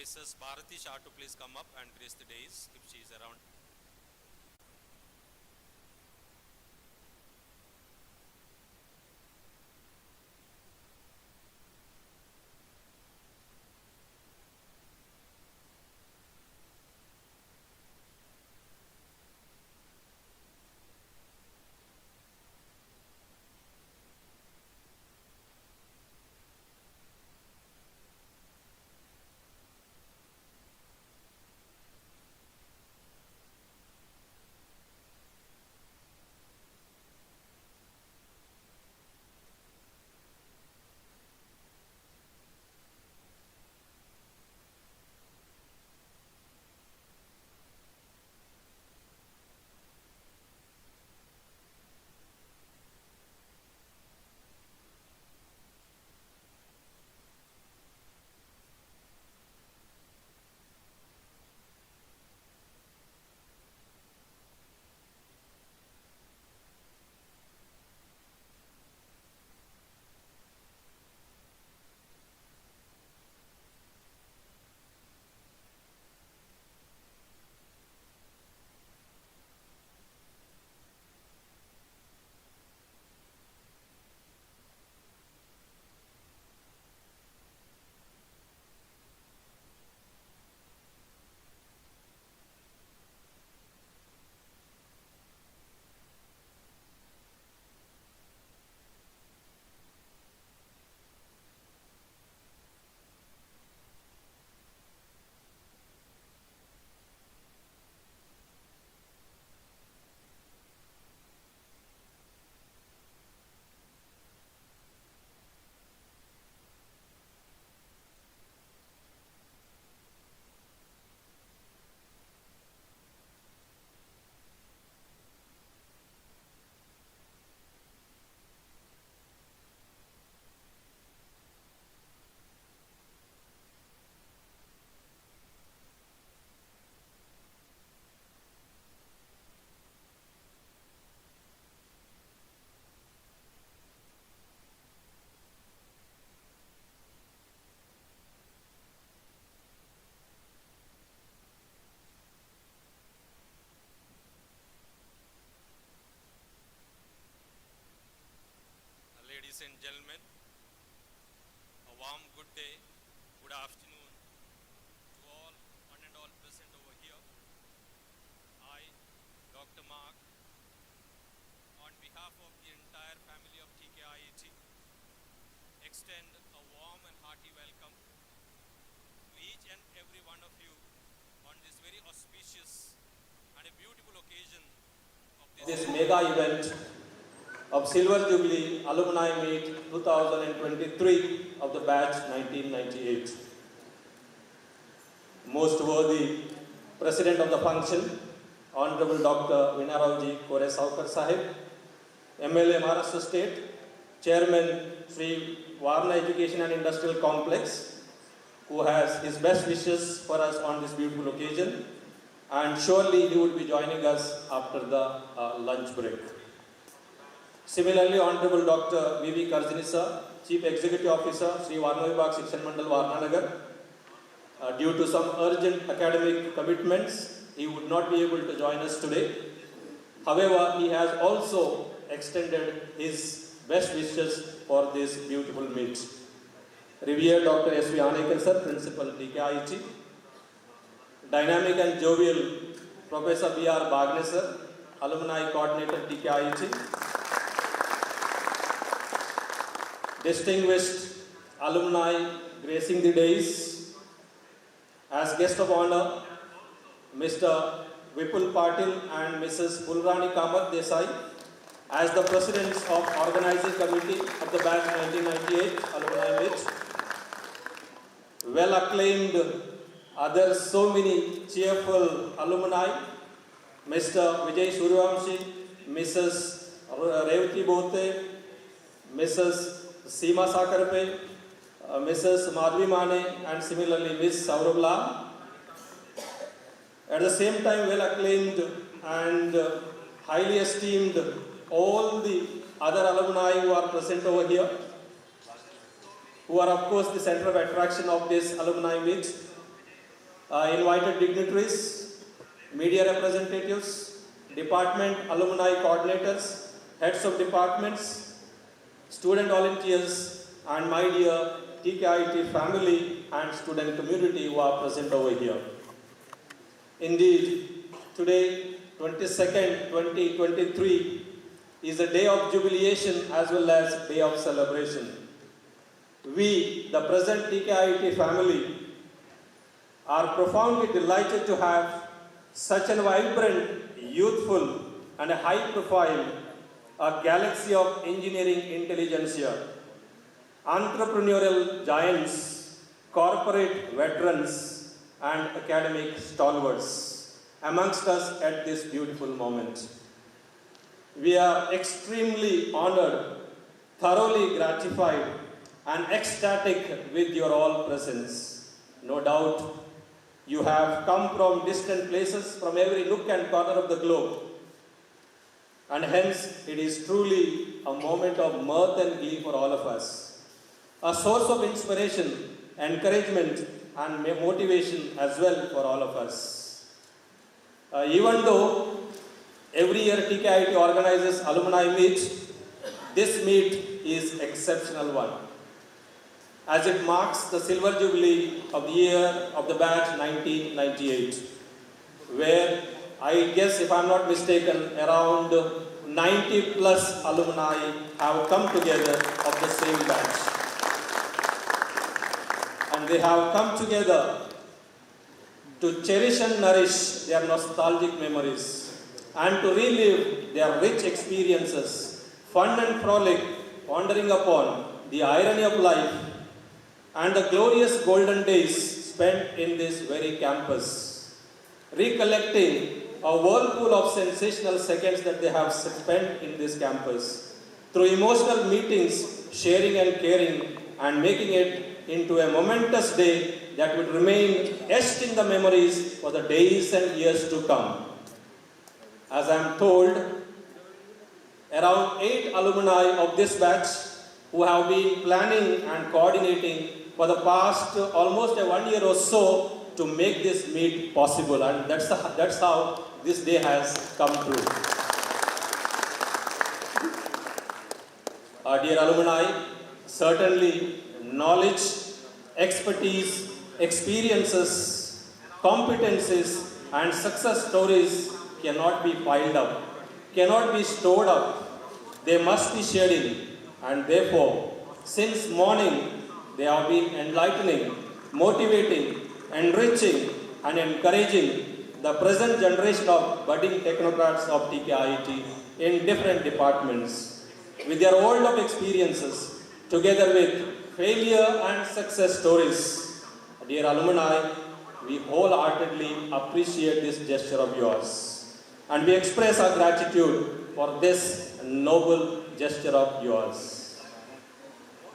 Mrs. Bharati Shah to please come up and grace the dais if she is around. Ladies and gentlemen, a warm good day, good afternoon to all, one and all present over here. I, Dr. Mark, on behalf of the entire family of TKIET, extend a warm and hearty welcome to each and every one of you on this very auspicious and a beautiful occasion of this mega event of Silver Jubilee Alumni Meet 2023 of the batch 1998. Most worthy President of the function, Honorable Dr. Vinarauji Kore Saukar Sahib, MLA Maharashtra State, Chairman Sri Varna Education and Industrial Complex, who has his best wishes for us on this beautiful occasion, and surely he would be joining us after the lunch break. Similarly, Honorable Dr. V.V. Karjanisa, Chief Executive Officer, Sri Varna Vibhag Shikshan Mandal Varnanagar. Due to some urgent academic commitments, he would not be able to join us today. However, he has also extended his best wishes for this beautiful meet. Revered Dr. S.V. Anekar Sir, Principal TKIET. Dynamic and jovial Professor B.R. Bagne Sir, Alumni Coordinator TKIET. Distinguished alumni gracing the dais, as guest of honor, Mr. Vipul Patil and Mrs. Pulrani Kamath Desai, as the Presidents of Organizing Committee of the batch 1998 Alumni Meet. Well acclaimed others, so many cheerful alumni, Mr. Vijay Suryavanshi, Mrs. Revati Bothe, Mrs. Seema Sakarpe, Mrs. Madhvi Mane, and similarly Ms. Saurabh Lal. At the same time, well acclaimed and highly esteemed all the other alumni who are present over here, who are of course the center of attraction of this alumni meet. invited dignitaries, media representatives, department alumni coordinators, heads of departments, student volunteers, and my dear TKIT family and student community who are present over here. Indeed, today, 22nd, 2023, is a day of jubilation as well as day of celebration. We, the present TKIT family, are profoundly delighted to have such a vibrant, youthful, and a high-profile galaxy of engineering intelligentsia, entrepreneurial giants, corporate veterans, and academic stalwarts amongst us at this beautiful moment. We are extremely honored, thoroughly gratified, and ecstatic with your all presence. No doubt, you have come from distant places, from every nook and corner of the globe. And hence, it is truly a moment of mirth and glee for all of us. A source of inspiration, encouragement, and motivation as well for all of us. Even though every year TKIT organizes alumni meet, this meet is exceptional one, as it marks the silver jubilee of the year of the batch 1998, where I guess, if I'm not mistaken, around 90 plus alumni have come together of the same batch. And they have come together to cherish and nourish their nostalgic memories and to relive their rich experiences, fun and frolic, pondering upon the irony of life and the glorious golden days spent in this very campus, recollecting a whirlpool of sensational seconds that they have spent in this campus, through emotional meetings, sharing and caring, and making it into a momentous day that would remain etched in the memories for the days and years to come. As I am told, around 8 alumni of this batch who have been planning and coordinating for the past almost 1 year or so to make this meet possible, and that's how this day has come true. Our dear alumni, certainly knowledge, expertise, experiences, competences, and success stories cannot be piled up, cannot be stored up. They must be shared in, and therefore, since morning, they have been enlightening, motivating, enriching, and encouraging the present generation of budding technocrats of TKIT in different departments. With their world of experiences, together with failure and success stories, dear alumni, we wholeheartedly appreciate this gesture of yours. And we express our gratitude for this noble gesture of yours.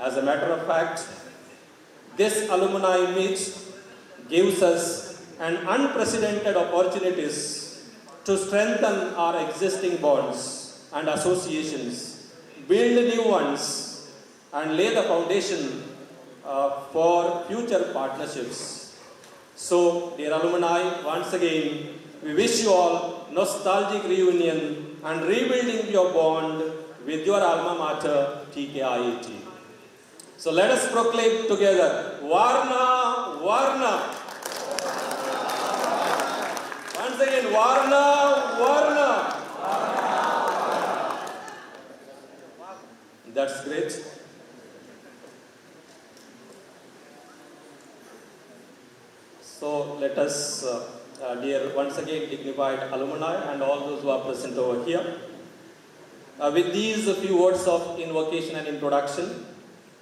As a matter of fact, this alumni meet gives us an unprecedented opportunities to strengthen our existing bonds and associations, build new ones, and lay the foundation for future partnerships. So, dear alumni, once again, we wish you all nostalgic reunion and rebuilding your bond with your alma mater, TKIT. So let us proclaim together, Varna, Varna. Once again, Varna, Varna. That's great. So let us, dear, once again, dignified alumni and all those who are present over here, with these few words of invocation and introduction,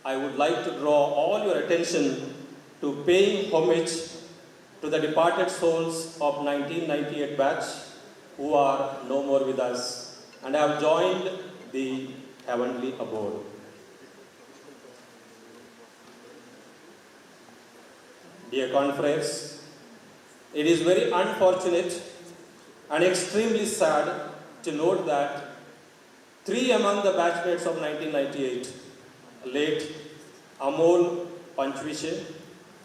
I would like to draw all your attention to paying homage to the departed souls of 1998 batch who are no more with us and have joined the heavenly abode. Dear confreres, it is very unfortunate and extremely sad to note that 3 among the batchmates of 1998, late Amol Panchvishe,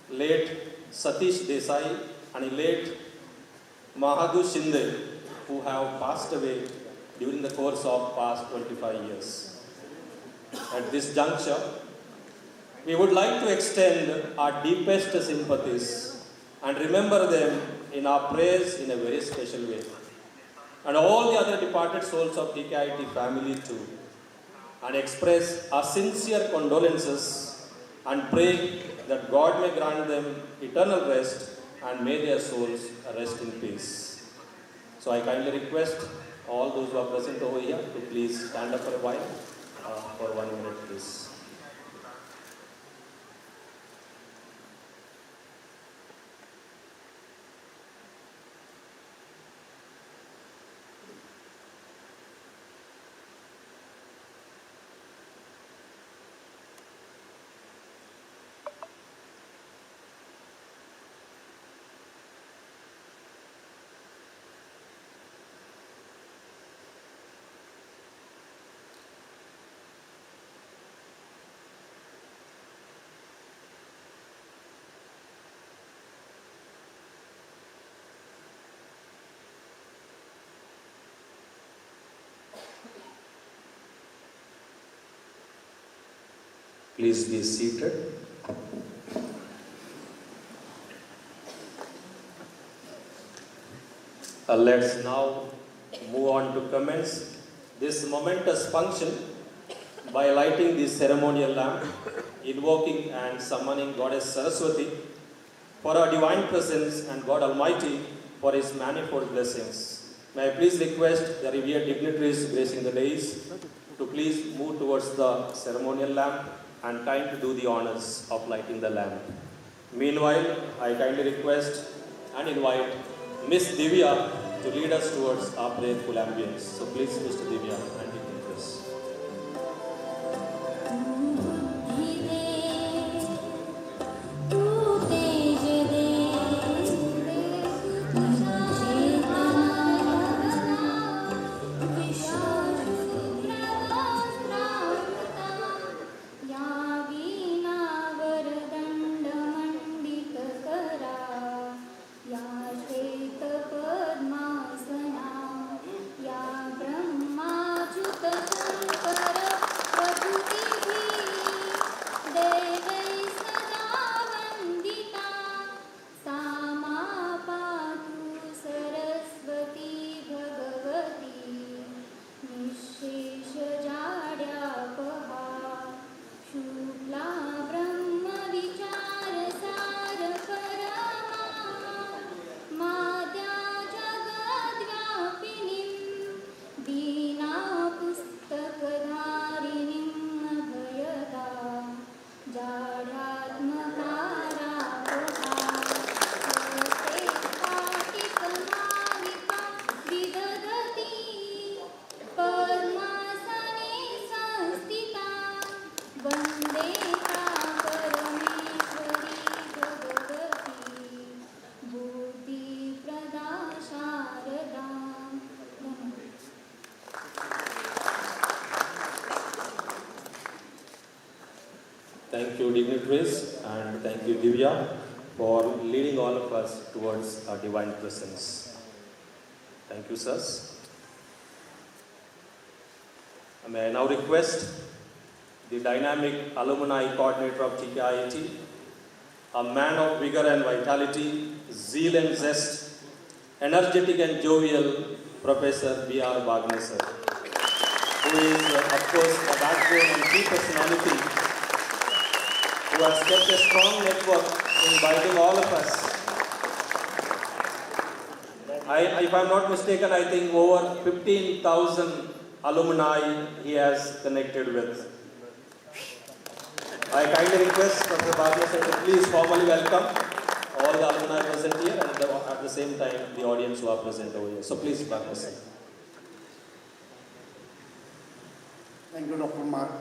late Satish Desai, and late Mahadu Shinde, who have passed away during the course of past 25 years. At this juncture, we would like to extend our deepest sympathies and remember them in our prayers in a very special way. And all the other departed souls of TKIT family too, and express our sincere condolences and pray that God may grant them eternal rest and may their souls rest in peace. So I kindly request all those who are present over here to please stand up for a while, for 1 minute please. Please be seated. Let's now move on to commence this momentous function by lighting the ceremonial lamp, invoking and summoning Goddess Saraswati for her divine presence and God Almighty for His manifold blessings. May I please request the revered dignitaries gracing the dais to please move towards the ceremonial lamp and kind to do the honors of lighting the lamp. Meanwhile, I kindly request and invite Miss Divya to lead us towards our prayerful ambience. So please, Mr. Divya, and dignitaries. Thank you, dignitaries, and thank you, Divya, for leading all of us towards our divine presence. Thank you, sirs. May I now request the dynamic alumni coordinator of TKIT, a man of vigor and vitality, zeal and zest, energetic and jovial, Professor B.R. Wagner, sir, who is, of course, a backbone and key personality who has kept a strong network in guiding all of us. If I'm not mistaken, I think over 15,000 alumni he has connected with. I kindly request Professor Wagner sir to please formally welcome all the alumni present here and at the same time the audience who are present over here. So please, Wagner sir. Thank you, Dr. Mark.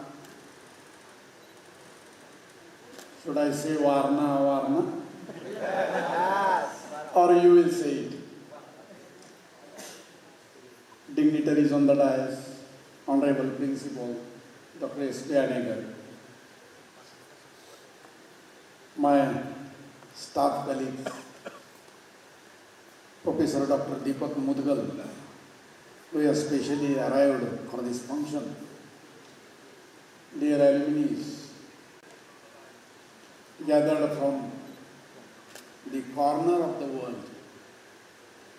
Should I say Varna? Yes. Or you will say it? Dignitaries on the dais, Honorable Principal, Dr. S.D. Anegar, my staff colleagues, Professor Dr. Deepak Mudgal, who has specially arrived for this function. Dear alumni, gathered from the corner of the world.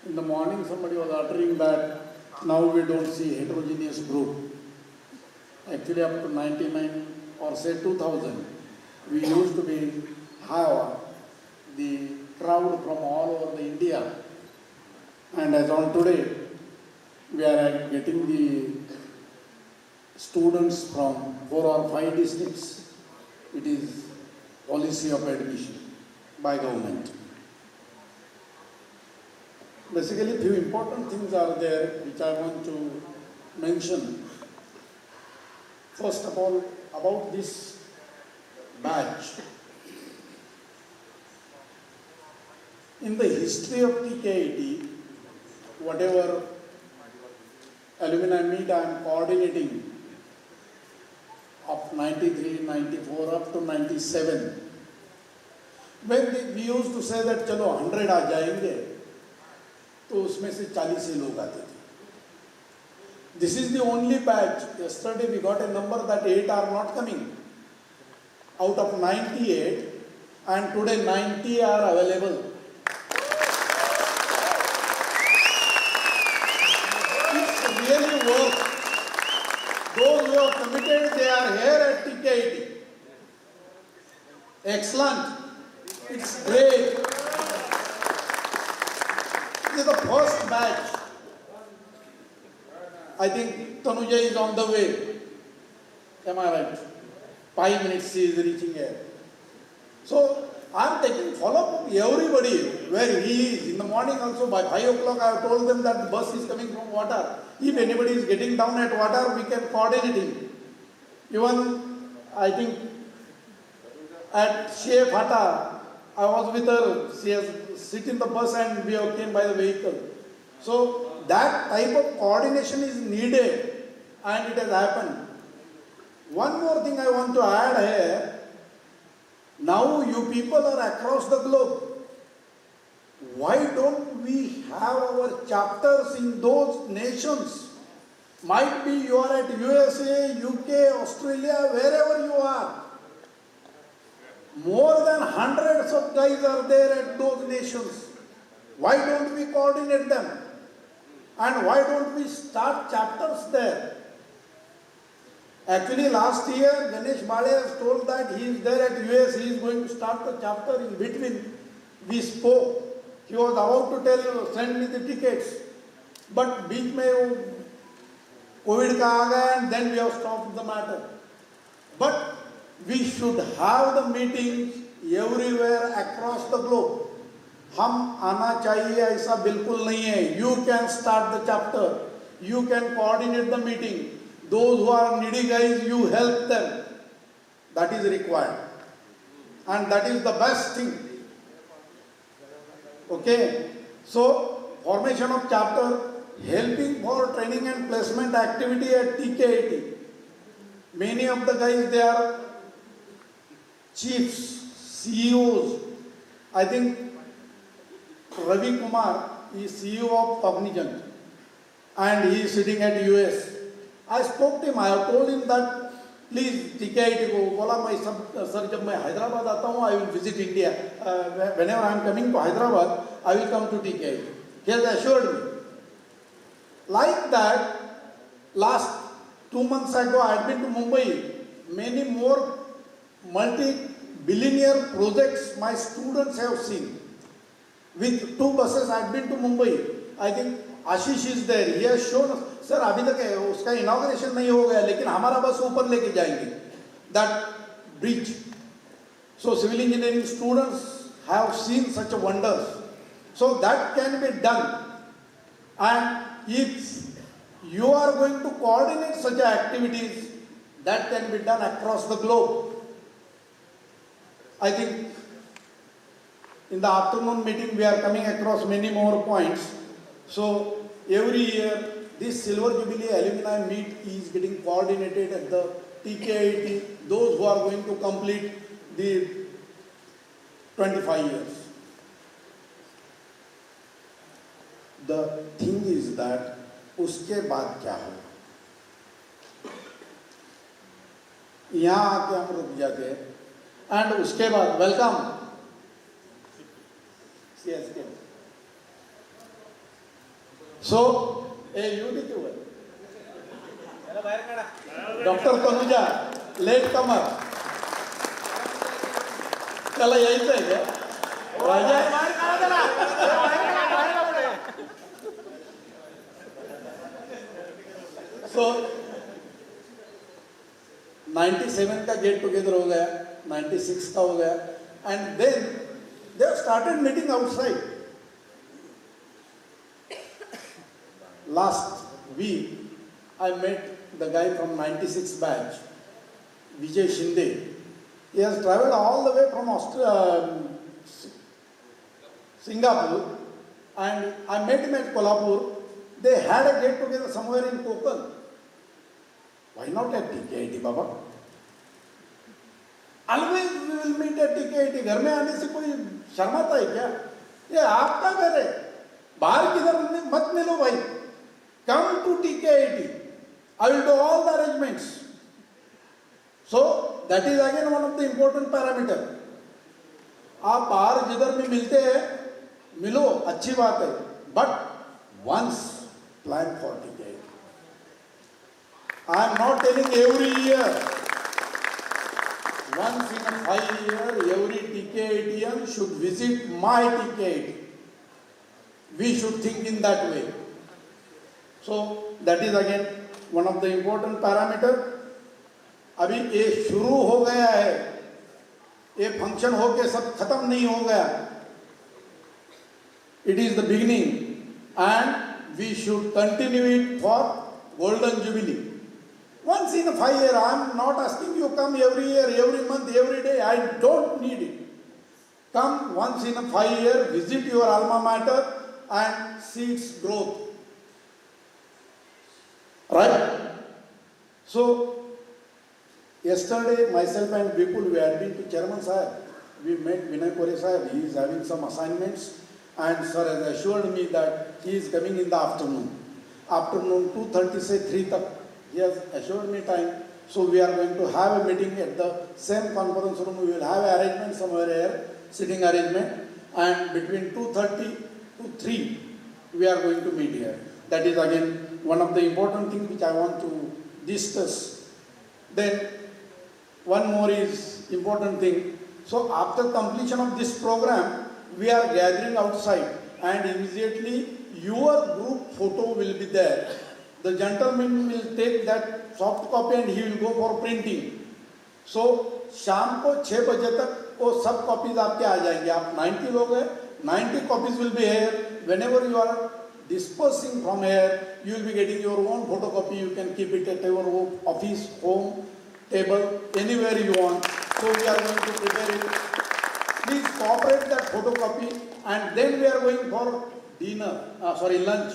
In the morning, somebody was uttering that now we don't see heterogeneous group. Actually, up to 99 or say 2000, we used to have the crowd from all over the India. And as on today, we are getting the students from 4 or 5 districts. It is policy of admission by government. Basically, few important things are there which I want to mention. First of all, about this batch. In the history of TKIT, whatever alumni meet I am coordinating of 93, 94 up to 97, when we used to say that चलो 100 आ जाएंगे, तो उसमें से 40 ही लोग आते थे. This is the only batch. Yesterday we got a number that 8 are not coming. Out of 98, and today 90 are available. It's really work. Those who are committed, they are here at TKIT. Excellent. It's great. This is the first batch. I think Tanuja is on the way. Am I right? 5 minutes she is reaching here. So I am taking follow-up of everybody where he is. In the morning also by 5 o'clock I have told them that the bus is coming from Water. If anybody is getting down at Water, we can coordinate him. Even I think at Shea Phata, I was with her. She has sit in the bus and we came by the vehicle. So that type of coordination is needed and it has happened. One more thing I want to add here. Now you people are across the globe. Why don't we have our chapters in those nations? Might be you are at USA, UK, Australia, wherever you are. More than hundreds of guys are there at those nations. Why don't we coordinate them? And why don't we start chapters there? Actually, last year, Ganesh Bale has told that he is there at US, he is going to start the chapter in between. We spoke. He was about to send me the tickets. But beach mein COVID ka aa gaya and then we have stopped the matter. But we should have the meetings everywhere across the globe. हम आना चाहिए ऐसा बिल्कुल नहीं है. You can start the chapter. You can coordinate the meeting. Those who are needy guys, you help them. That is required. And that is the best thing. Okay. So, formation of chapter, helping for training and placement activity at TKIT. Many of the guys, they are chiefs, CEOs. I think Ravi Kumar is CEO of Cognizant and he is sitting at US. I spoke to him, I have told him that please TKIT को बोला मैं sir जब मैं हैदराबाद आता हूँ I will visit India. Whenever I am coming to Hyderabad, I will come to TKIT. He has assured me. Like that, last 2 months ago I had been to Mumbai. Many more multi-billionaire projects my students have seen. With 2 buses I had been to Mumbai. I think Ashish is there. He has shown us. Sir, अभी तक उसका inauguration नहीं हो गया, लेकिन हमारा बस ऊपर लेके जाएंगे. That bridge. So civil engineering students have seen such wonders. So that can be done. And if you are going to coordinate such activities, that can be done across the globe. I think in the afternoon meeting we are coming across many more points. So every year this Silver Jubilee Alumni Meet is getting coordinated at the TKIT, those who are going to complete the 25 years. The thing is that उसके बाद क्या होगा। यहाँ आके हम रुक जाते हैं एंड उसके बाद welcome CSK। So a unity way doctor Tanuja latecomer त्याला यायचं आहे का सो 97 का गेट टुगेदर हो गया, 96 का हो गया and then they have started meeting outside. Last week, I met the guy from 96 batch, Vijay Shinde. He has traveled all the way from Singapore, and I met him at Kolhapur. They had a get together somewhere in Konkan. Why not at TKIT, Baba? Always we will meet at TKIT. घर में आने से कोई शर्माता है क्या? ये आपका घर है, बाहर किधर मत मिलो भाई। Come to TKIT. I will do all the arrangements. So that is again one of the important parameter. आप बाहर जिधर भी मिलते हैं मिलो, अच्छी बात है, but once plan for TKIT. I am not telling every year. Once in a 5 year, every TKITian should visit my TKIT. We should think in that way. So that is again one of the important parameter. अभी ये शुरू हो गया है, ये function होके सब खत्म नहीं हो गया. It is the beginning and we should continue it for Golden Jubilee. Once in a 5 year, I am not asking you come every year, every month, every day. I don't need it. Come once in a 5 year, visit your alma mater and see its growth. Right? So, yesterday myself and Vipul, we had been to Chairman Sahib. We met Vinay Kore Sahib. He is having some assignments and sir has assured me that he is coming in the afternoon. Afternoon 2:30 se 3 tak. He has assured me time. So we are going to have a meeting at the same conference room. We will have an arrangement somewhere here, sitting arrangement. And between 2:30 to 3, we are going to meet here. That is again one of the important things which I want to discuss. Then one more is important thing. So after completion of this program, we are gathering outside and immediately your group photo will be there. The gentleman will take that soft copy and he will go for printing. So शाम को 6 बजे तक वो सब copies आपके आ जाएंगे. आप 90 लोग हैं, 90 copies will be here. Whenever you are dispersing from here, you will be getting your own photocopy. You can keep it at your office, home, table, anywhere you want. So we are going to prepare it. Please cooperate that photocopy and then we are going for lunch.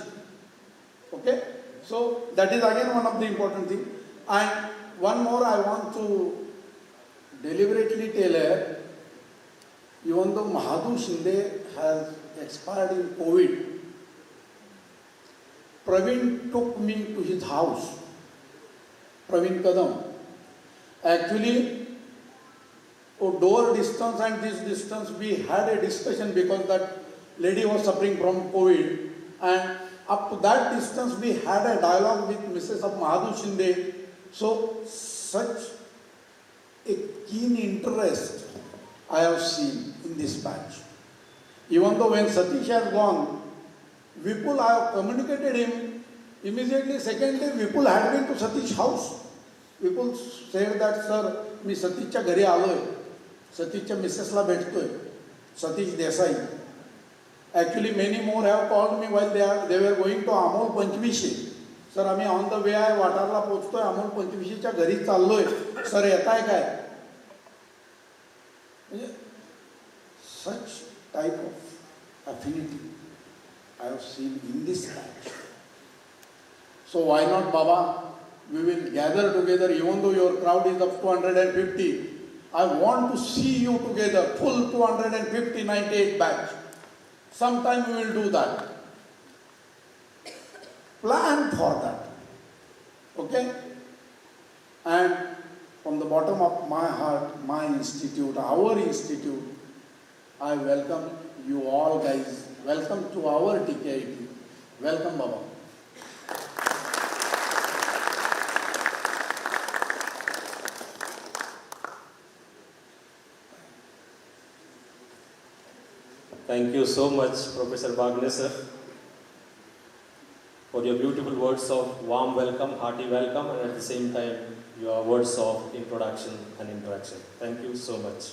Okay? So that is again one of the important thing. And one more I want to deliberately tell her, even though Mahadu Shinde has expired in COVID, Praveen took me to his house. Praveen Kadam. Actually, door distance and this distance, we had a discussion because that lady was suffering from COVID. And up to that distance, we had a dialogue with Mrs. of Mahadu Shinde. So, such a keen interest I have seen in this batch. Even though when Satish has gone, Vipul, I have communicated him. Immediately, second day, Vipul had been to Satish's house. Vipul said that, sir, मी सतीशच्या घरी आलोय. सतीशच्या मिसेसला भेटतोय. Satish Desai. Actually, many more have called me while they were going to Amol Panchvishi. Sir, आम्ही on the way आहे, वाटारला पोहोचतोय, अमोल पंचविशीच्या घरी चाललोय. Sir, येताय काय? Such type of affinity I have seen in this batch. So why not, Baba? We will gather together, even though your crowd is of 250. I want to see you together, full 250, 98 batch. Sometime we will do that. Plan for that. Okay? And from the bottom of my heart, my institute, our institute, I welcome you all guys. Welcome to our TKIT. Welcome, Baba. Thank you so much, Professor Bagne sir, for your beautiful words of warm welcome, hearty welcome, and at the same time, your words of introduction and interaction. Thank you so much.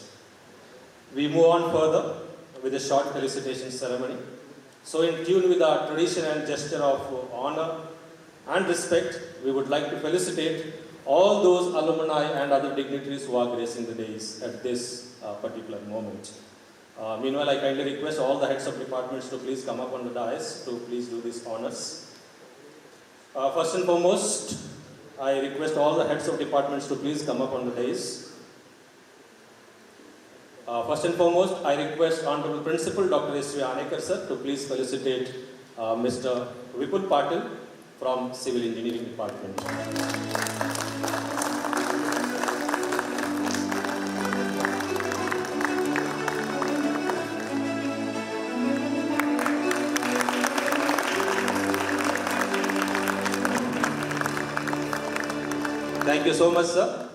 We move on further with a short felicitation ceremony. So in tune with our tradition and gesture of honor and respect, we would like to felicitate all those alumni and other dignitaries who are gracing the days at this particular moment. Meanwhile, I kindly request all the heads of departments to please come up on the dais to please do these honors. First and foremost, I request all the heads of departments to please come up on the dais. First and foremost, I request Honorable Principal Dr. S. V. Anekar sir to please felicitate Mr. Vipul Patil from Civil Engineering Department. Thank you so much, sir.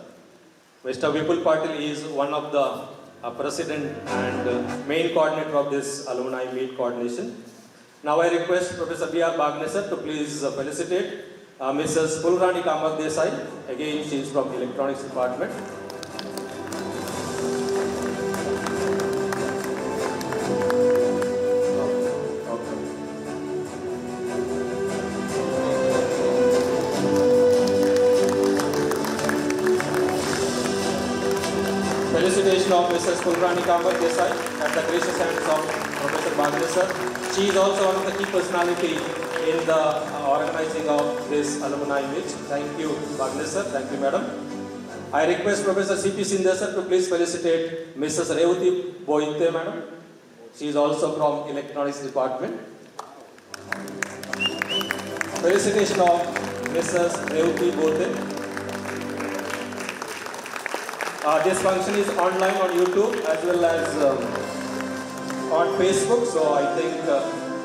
Mr. Vipul Patil is one of the president and main coordinator of this alumni meet coordination. Now I request Professor B.R. Bagne sir to please felicitate Mrs. Pulrani Kamak Desai. Again, she is from Electronics Department. Felicitation of Mrs. Pulrani Kamak Desai at the gracious hands of Professor Bagne sir. She is also one of the key personality in the organizing of this alumni meet. Thank you, Bagne sir. Thank you, madam. I request Professor C.P. Sindhe sir to please felicitate Mrs. Revati Boite, madam. She is also from Electronics Department. Felicitation of Mrs. Revati Boite. This function is online on YouTube as well as on Facebook, so I think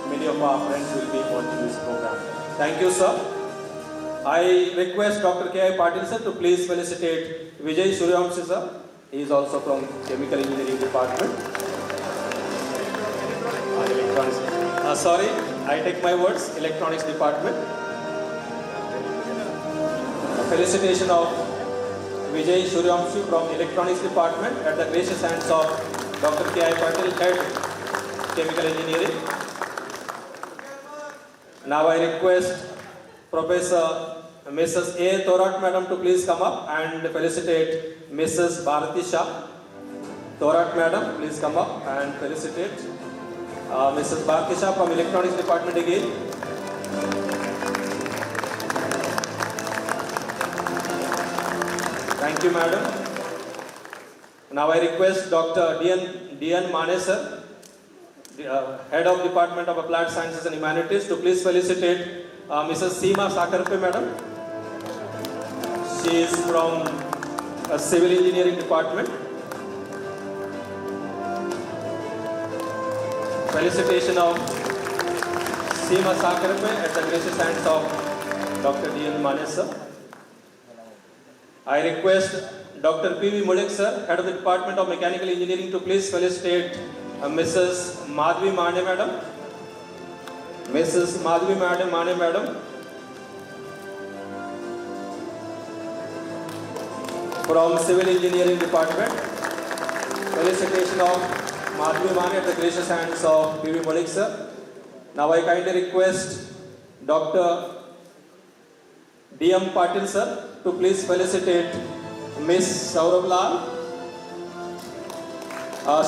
many of our friends will be watching this program. Thank you, sir. I request Dr. K.I. Patil sir to please felicitate Vijay Suryamshi sir. He is also from Chemical Engineering Department. Electronics. Sorry, I take my words. Electronics Department. Felicitation of Vijay Suryamshi from Electronics Department at the gracious hands of Dr. K.I. Patil, Head Chemical Engineering. Now I request Professor Mrs. A. Thorat Madam to please come up and felicitate Mrs. Bharati Shah. Thorat Madam, please come up and felicitate Mrs. Bharati Shah from Electronics Department again. Thank you, madam. Now I request Dr. D.N. Mane sir, Head of Department of Applied Sciences and Humanities, to please felicitate Mrs. Seema Sakarpe, madam. She is from Civil Engineering Department. Felicitation of Seema Sakarpe at the gracious hands of Dr. D.N. Mane sir. I request Dr. P.V. Mulek sir, Head of the Department of Mechanical Engineering, to please felicitate Mrs. Madhvi Mane madam. Mrs. Madhvi Mane madam from Civil Engineering Department. Felicitation of Madhvi Mane at the gracious hands of P.V. Mulek sir. Now I kindly request Dr. D.M. Patil sir to please felicitate Miss Saurabh Lal.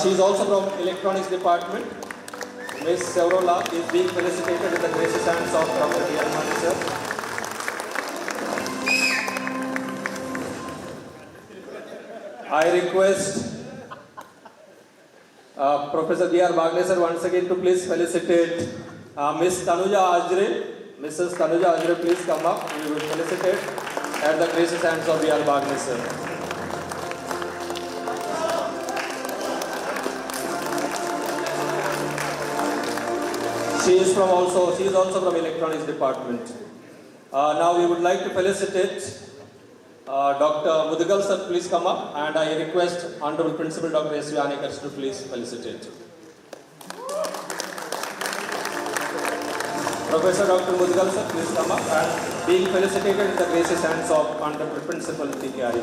She is also from Electronics Department. Miss Saurabh Lal is being felicitated with the gracious hands of Dr. D.M. Patil sir. I request Professor B.R. Bagne sir once again to please felicitate Miss Tanuja Ajre Mrs. Tanuja Ajre, please come up. We will felicitate at the gracious hands of V.R. Bagni sir. She is also from electronics department. Now we would like to felicitate Dr. Mudugal sir, please come up, and I request Honorable Principal Dr. S. V. Anekar to please felicitate. Professor Dr. Mudugal sir, please come up and being felicitated in the gracious hands of Honorable Principal T.K.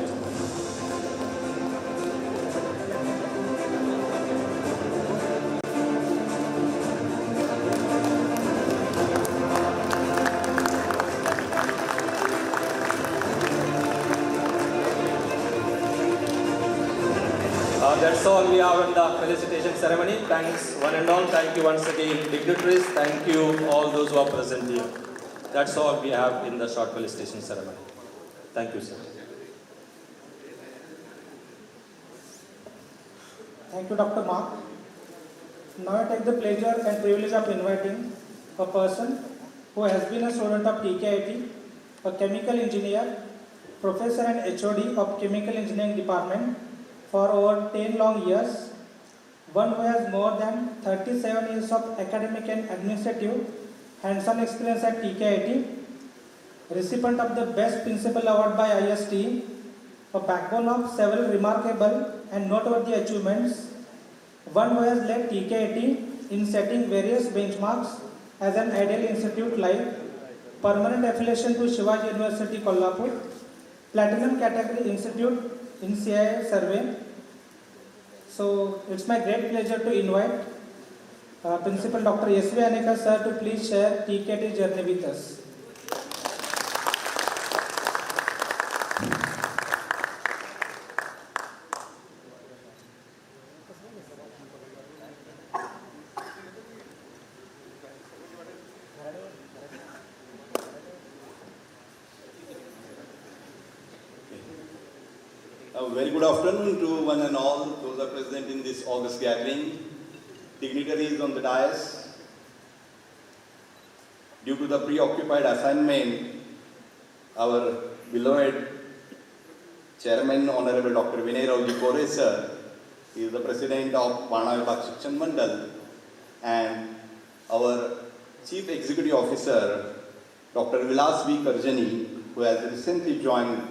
That's all we have in the felicitation ceremony. Thanks one and all. Thank you once again, dignitaries. Thank you all those who are present here. That's all we have in the short felicitation ceremony. Thank you, sir. Thank you, Dr. Mark. Now I take the pleasure and privilege of inviting a person who has been a student of TKIT, a chemical engineer, professor and HOD of Chemical Engineering Department for over 10 long years, one who has more than 37 years of academic and administrative hands-on experience at TKIT, recipient of the Best Principal Award by IST, a backbone of several remarkable and noteworthy achievements, one who has led TKIT in setting various benchmarks as an ideal institute like permanent affiliation to Shivaji University, Kolhapur, platinum category institute in CIA survey. So it's my great pleasure to invite Principal Dr. S. V. Anekar sir to please share TKIT journey with us. A very good afternoon to one and all those are present in this August gathering, dignitaries on the dais. Due to the preoccupied assignment, our beloved Chairman Honorable Dr. Vinay Rauji Kore sir is the President of Varna Vibhag Shikshan Mandal, and our Chief Executive Officer Dr. Vilas V. Karjani, who has recently joined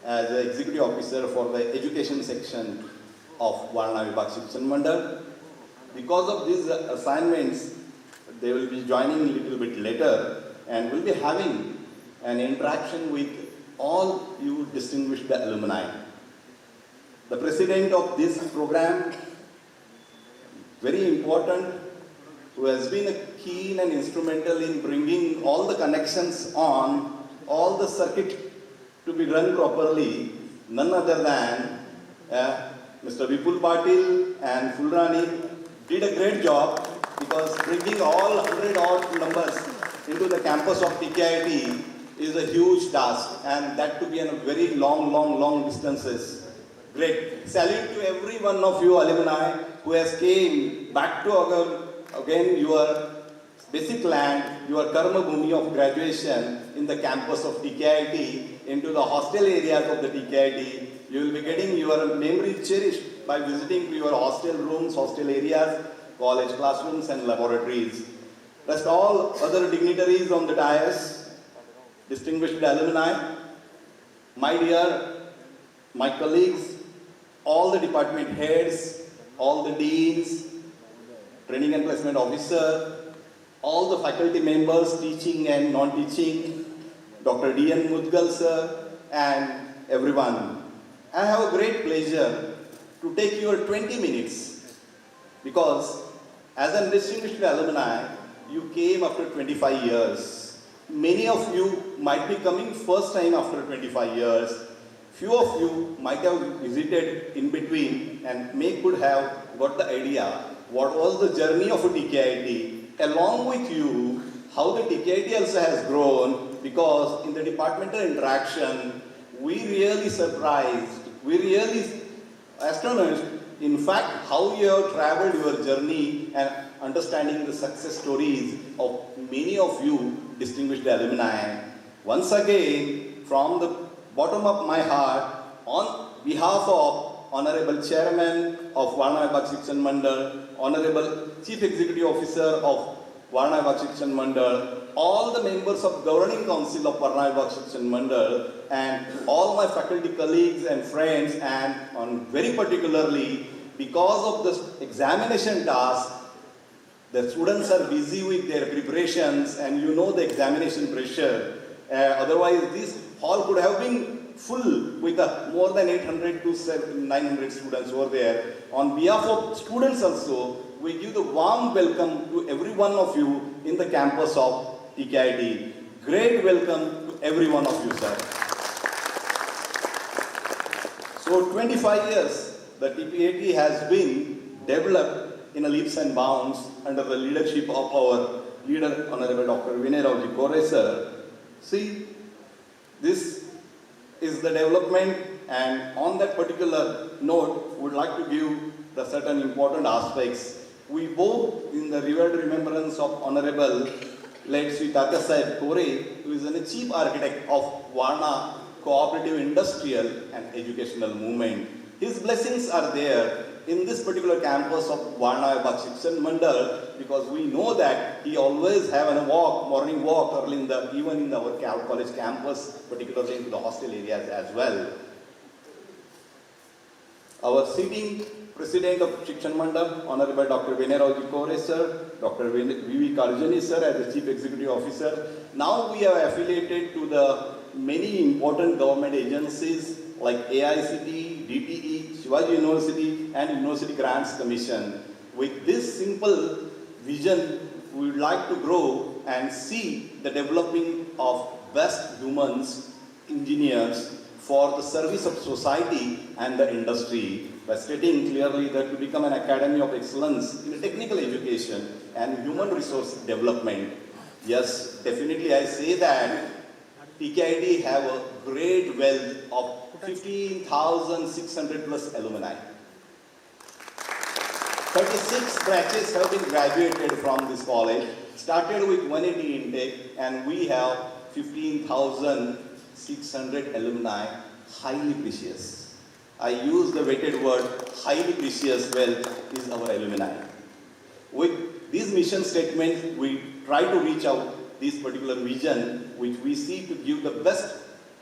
as the Executive Officer for the Education Section of Varna Vibhag Shikshan Mandal. Because of these assignments, they will be joining a little bit later and will be having an interaction with all you distinguished alumni. The President of this program, very important, who has been keen and instrumental in bringing all the connections on all the circuit to be run properly, none other than Mr. Vipul Patil and Fulrani did a great job, because bringing all 100 odd numbers into the campus of TKIT is a huge task, and that to be in a very long distances. Great. Salute to every one of you alumni who has came back to again your basic land, your karma bhumi of graduation in the campus of TKIT, into the hostel areas of the TKIT. You will be getting your memory cherished by visiting to your hostel rooms, hostel areas, college classrooms and laboratories. Rest all other dignitaries on the dais, distinguished alumni, my colleagues, all the department heads, all the deans, training and placement officer, all the faculty members, teaching and non-teaching, Dr. D.N. Mudugal sir, and everyone. I have a great pleasure to take your 20 minutes, because as a distinguished alumni, you came after 25 years. Many of you might be coming first time after 25 years. Few of you might have visited in between and could have got the idea what was the journey of a TKIT, along with you, how the TKIT also has grown, because in the departmental interaction, we really surprised, we really astonished, in fact, how you have traveled your journey and understanding the success stories of many of you distinguished alumni, once again, from the bottom of my heart, on behalf of Honorable Chairman of Varna Vibhag Shikshan Mandal, Honorable Chief Executive Officer of Varna Vibhag Shikshan Mandal, all the members of Governing Council of Varna Vibhag Shikshan Mandal, and all my faculty colleagues and friends, and very particularly, because of this examination task, the students are busy with their preparations, and you know the examination pressure. Otherwise, this hall could have been full with more than 800 to 900 students over there. On behalf of students also, we give the warm welcome to every one of you in the campus of TKIT. Great welcome to every one of you, sir. So 25 years, the TKIT has been developed in a leaps and bounds under the leadership of our leader, Honorable Dr. Vinay Raoji Kore, sir. See, this is the development, and on that particular note, would like to give the certain important aspects. We both, in the revered remembrance of Honorable late Sri Tata Sahib Kore, who is a chief architect of Varna Cooperative Industrial and Educational Movement. His blessings are there in this particular campus of Varna Vibhag Shikshan Mandal, because we know that he always have a walk, morning walk, early in the, even in our college campus, particularly into the hostel areas as well. Our sitting President of Shikshan Mandal, Honorable Dr. Vinay Raoji Kore, sir, Dr. V.V. Karjani, sir, as the Chief Executive Officer. Now we are affiliated to the many important government agencies like AICTE, DTE, Shivaji University, and University Grants Commission. With this simple vision, we would like to grow and see the developing of best humans, engineers, for the service of society and the industry, by stating clearly that to become an academy of excellence in technical education and human resource development. Yes, definitely I say that TKIT have a great wealth of 15,600 plus alumni. 36 batches have been graduated from this college, started with 180 intake, and we have 15,600 alumni, highly precious. I use the weighted word, highly precious wealth is our alumni. With this mission statement, we try to reach out this particular vision, which we see to give the best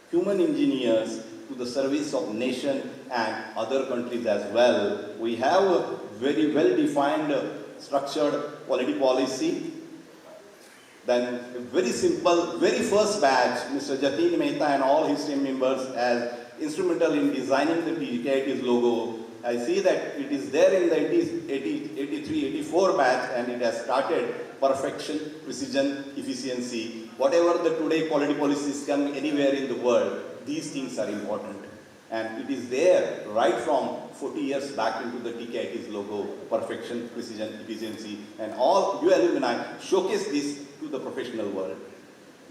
human engineers to the service of nation and other countries as well. We have a very well-defined, structured quality policy. Then a very simple, very first batch, Mr. Jatin Mehta and all his team members as instrumental in designing the TKIT's logo. I see that it is there in the 83, 84 batch, and it has started perfection, precision, efficiency. Whatever the today quality policies come anywhere in the world, these things are important. And it is there right from 40 years back into the TKIT's logo, perfection, precision, efficiency, and all you alumni showcase this to the professional world.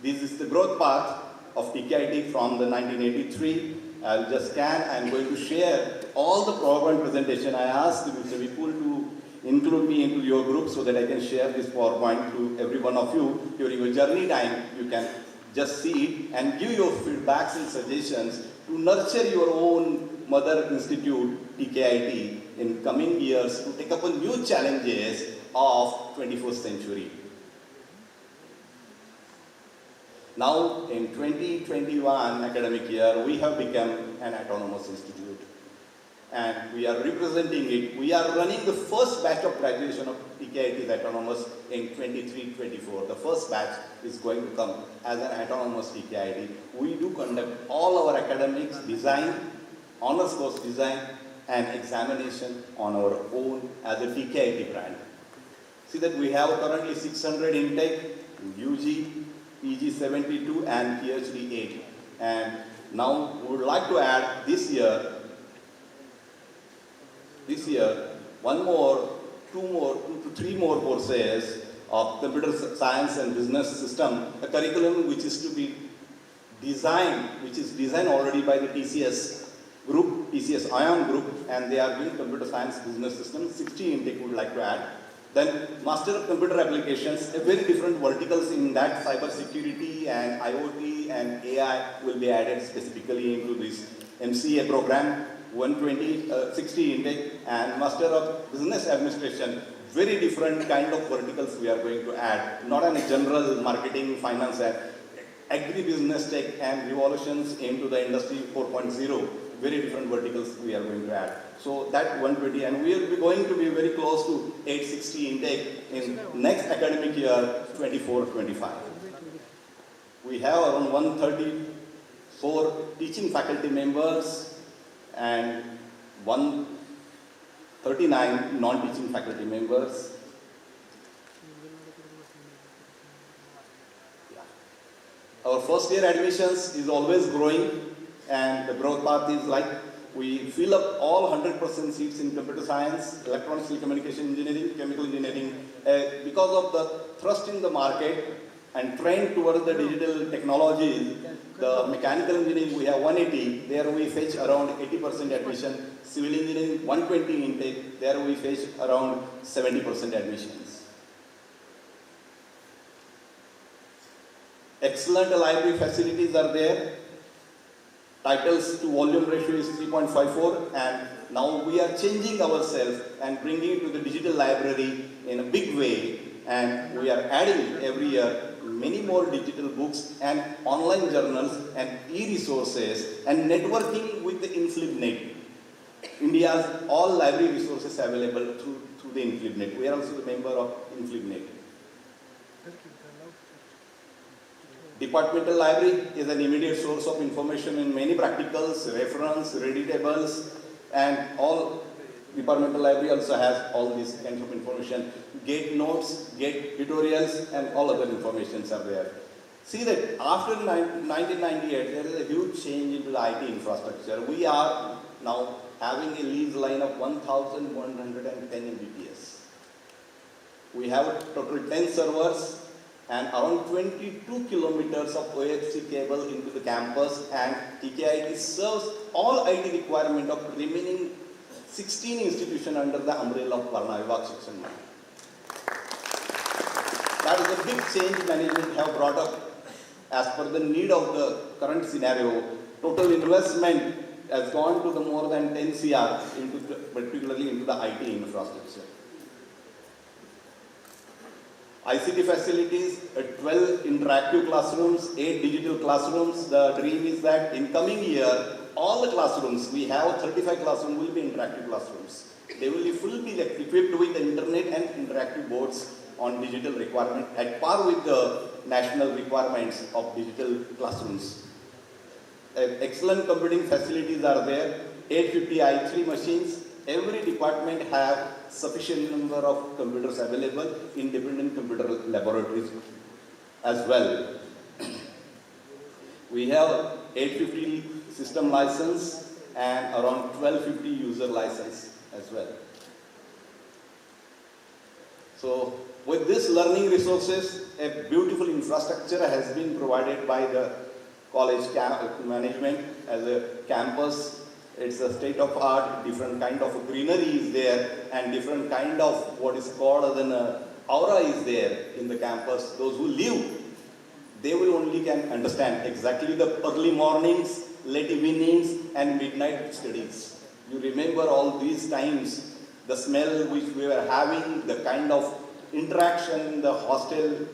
This is the growth path of TKIT from the 1983. I'll just scan. I'm going to share all the PowerPoint presentation. I asked Mr. Vipul to include me into your group so that I can share this PowerPoint to every one of you. During your journey time, you can just see it and give your feedbacks and suggestions to nurture your own mother institute, TKIT, in coming years to take up on new challenges of 21st century. Now, in 2021 academic year, we have become an autonomous institute. And we are representing it. We are running the first batch of graduation of TKIT autonomous in 23-24. The first batch is going to come as an autonomous TKIT. We do conduct all our academics, design, honors course design, and examination on our own as a TKIT brand. See that we have currently 600 intake, UG, PG 72, and PhD 8. And now we would like to add this year, two to three more courses of computer science and business system, a curriculum which is to be designed, which is designed already by the TCS group, TCS ION group, and they are doing computer science business system. 60 intake we would like to add. Then Master of Computer Applications, a very different verticals in that cyber security and IoT and AI will be added specifically into this MCA program, 60 intake, and Master of Business Administration, very different kind of verticals we are going to add, not in a general marketing, finance, and agribusiness tech and revolutions into the industry 4.0, very different verticals we are going to add. So that 120, and we will be going to be very close to 860 intake in next academic year 24-25. We have around 134 teaching faculty members and 139 non-teaching faculty members. Our first year admissions is always growing, and the growth path is like we fill up all 100% seats in computer science, electronics and communication engineering, chemical engineering. Because of the thrust in the market and trend towards the digital technologies, the mechanical engineering we have 180, there we fetch around 80% admission. Civil engineering 120 intake, there we fetch around 70% admissions. Excellent library facilities are there. Titles to volume ratio is 3.54, and now we are changing ourselves and bringing it to the digital library in a big way, and we are adding every year many more digital books and online journals and e-resources and networking with the InflibNet. India's all library resources available through the InflibNet. We are also the member of InflibNet. Departmental library is an immediate source of information in many practicals, reference, ready tables, and all departmental library also has all these kinds of information. Gate notes, gate tutorials, and all other informations are there. See that after 1998, there is a huge change into the IT infrastructure. We are now having a lease line of 1,110 Mbps. We have total 10 servers and around 22 kilometers of OFC cable into the campus, and TKIT serves all IT requirement of remaining 16 institutions under the umbrella of Varna Vibhag Section 9. That is a big change management have brought up as per the need of the current scenario. Total investment has gone to the more than 10 CR, particularly into the IT infrastructure. ICT facilities, 12 interactive classrooms, 8 digital classrooms. The dream is that in coming year, all the classrooms, we have 35 classrooms, will be interactive classrooms. They will be fully equipped with the internet and interactive boards on digital requirement at par with the national requirements of digital classrooms. Excellent computing facilities are there, 850 i3 machines. Every department have sufficient number of computers available, independent computer laboratories as well. We have 850 system license and around 1250 user license as well. So with this learning resources, a beautiful infrastructure has been provided by the college management as a campus. It's a state of art, different kind of greenery is there, and different kind of what is called as an aura is there in the campus. Those who live, they will only can understand exactly the early mornings, late evenings, and midnight studies. You remember all these times, the smell which we were having, the kind of interaction in the hostel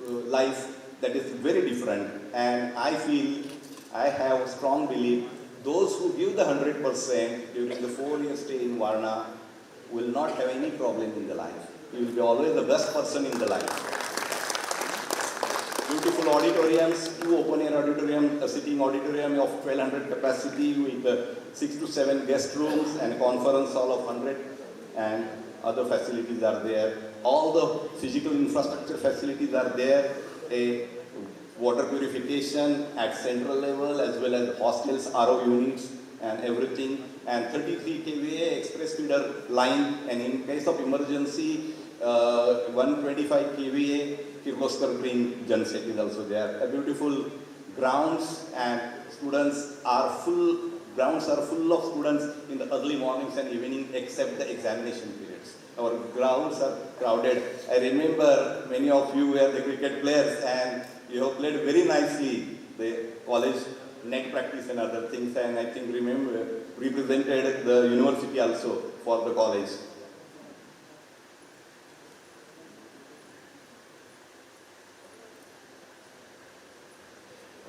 life, that is very different. And I feel, I have a strong belief, those who give the 100% during the 4-year stay in Varna will not have any problem in the life. You will be always the best person in the life. Beautiful auditoriums, 2 open-air auditorium, a sitting auditorium of 1200 capacity with 6 to 7 guest rooms and a conference hall of 100, and other facilities are there. All the physical infrastructure facilities are there. A water purification at central level as well as hostels, RO units and everything, and 33 kVA express feeder line, and in case of emergency 125 kVA Kirloskar Green genset is also there. A beautiful grounds, and students are full grounds are full of students in the early mornings and evening except the examination periods. Our grounds are crowded. I remember many of you were the cricket players and you have played very nicely the college net practice and other things, and I think represented the university also for the college.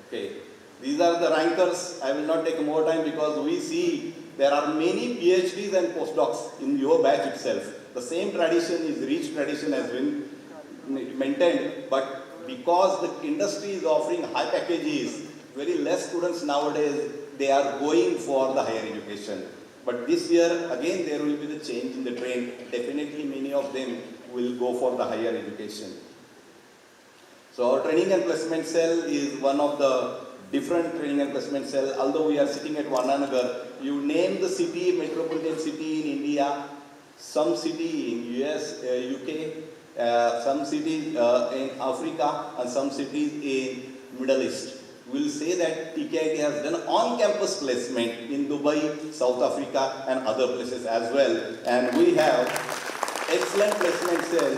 Okay, these are the rankers. I will not take more time because we see there are many PhDs and postdocs in your batch itself. The same tradition is rich tradition has been maintained, but because the industry is offering high packages, very less students nowadays, they are going for the higher education. But this year, again, there will be the change in the trend. Definitely many of them will go for the higher education. So our training and placement cell is one of the different training and placement cell. Although we are sitting at Vananagar, you name the city, metropolitan city in India, some city in US, UK, some city in Africa, and some cities in Middle East. We'll say that TKIT has done on-campus placement in Dubai, South Africa, and other places as well. And we have excellent placement cell,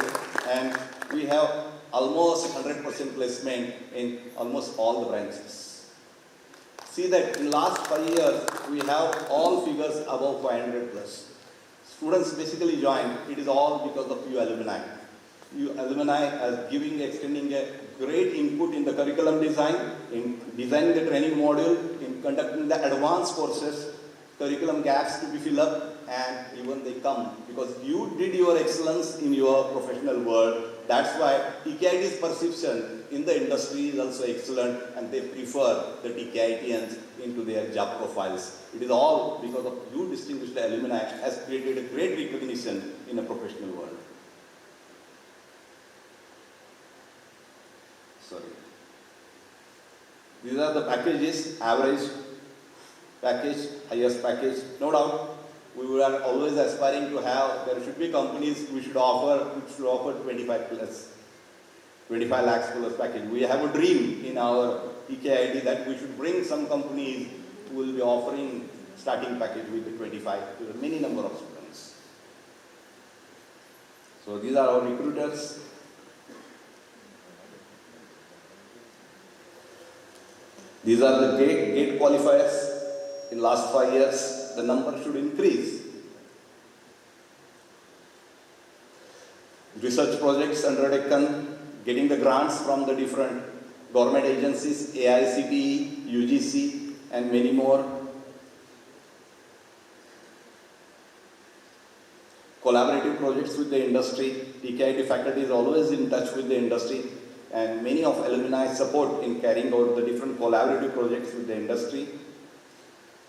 and we have almost 100% placement in almost all the branches. See that in last 5 years, we have all figures above 500 plus. Students basically join, it is all because of you alumni. You alumni are extending a great input in the curriculum design, in designing the training module, in conducting the advanced courses, curriculum gaps to be filled up, and even they come because you did your excellence in your professional world. That's why TKIT's perception in the industry is also excellent, and they prefer the TKITians into their job profiles. It is all because of you distinguished alumni has created a great recognition in a professional world. Sorry. These are the packages, average package, highest package. No doubt, we are always aspiring to have, there should be companies which should offer 25 plus, 25 lakhs plus package. We have a dream in our TKIT that we should bring some companies who will be offering starting package with the 25 to the many number of students. So these are our recruiters. These are the gate qualifiers. In last 5 years, the number should increase. Research projects undertaken, getting the grants from the different government agencies, AICTE, UGC, and many more. Collaborative projects with the industry. TKIT faculty is always in touch with the industry, and many of alumni support in carrying out the different collaborative projects with the industry.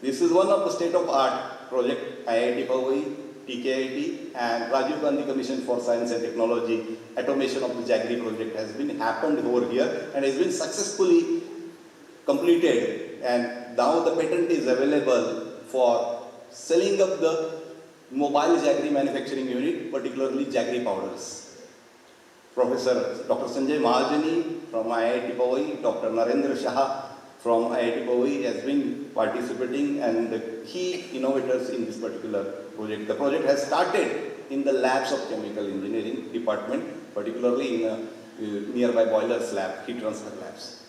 This is one of the state-of-art project, IIT Powai, TKIT, and Rajiv Gandhi Commission for Science and Technology. Automation of the JAGRI project has been happened over here and has been successfully completed. And now the patent is available for selling up the mobile JAGRI manufacturing unit, particularly JAGRI powders. Professor Dr. Sanjay Mahajani from IIT Powai, Dr. Narendra Shah from IIT Powai has been participating and the key innovators in this particular project. The project has started in the labs of chemical engineering department, particularly in a nearby boilers lab, heat transfer labs.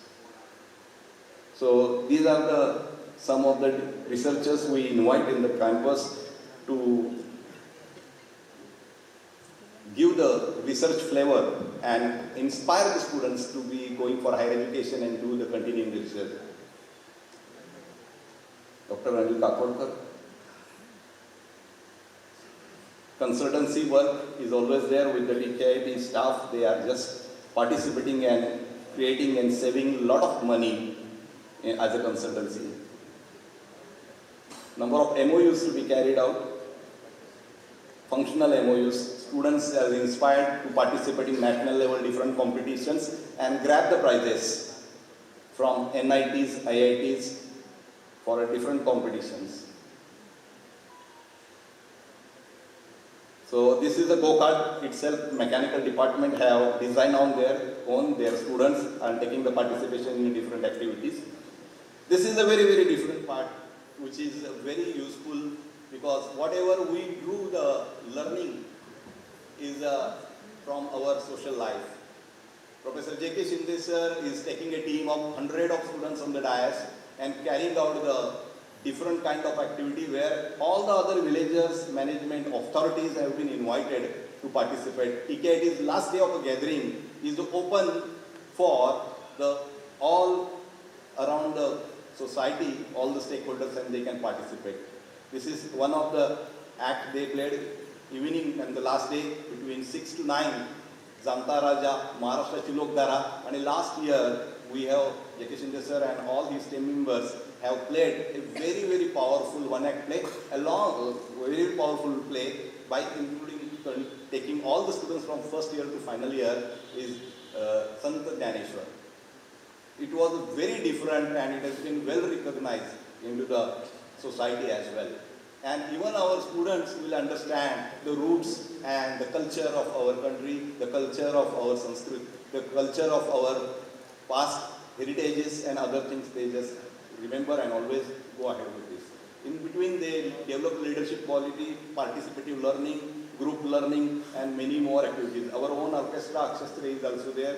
So these are some of the researchers we invite in the campus to give the research flavor and inspire the students to be going for higher education and do the continuing research. Dr. Anil Kakodkar. Consultancy work is always there with the TKIT staff. They are just participating and creating and saving a lot of money as a consultancy. Number of MOUs to be carried out. Functional MOUs. Students are inspired to participate in national level different competitions and grab the prizes from NITs, IITs for different competitions. So this is the go-kart itself. Mechanical department have designed on their own. Their students are taking the participation in different activities. This is a very, very different part which is very useful because whatever we do, the learning is from our social life. Professor J.K. Shinde sir is taking a team of 100 of students on the dais and carrying out the different kind of activity where all the other villagers, management, authorities have been invited to participate. TKIT's last day of a gathering is open for the all around the society, all the stakeholders, and they can participate. This is one of the act they played evening and the last day between 6 to 9. Zamta Raja, Maharashtra Chilokdara, and last year we have J.K. Shinde sir and all his team members have played a very, very powerful one-act play, very powerful play by including taking all the students from first year to final year is Sant Dhaneshwar. It was very different and it has been well recognized into the society as well. And even our students will understand the roots and the culture of our country, the culture of our Sanskrit, the culture of our past heritages and other things. They just remember and always go ahead with this. In between, they develop leadership quality, participative learning, group learning, and many more activities. Our own orchestra, Akshastra, is also there.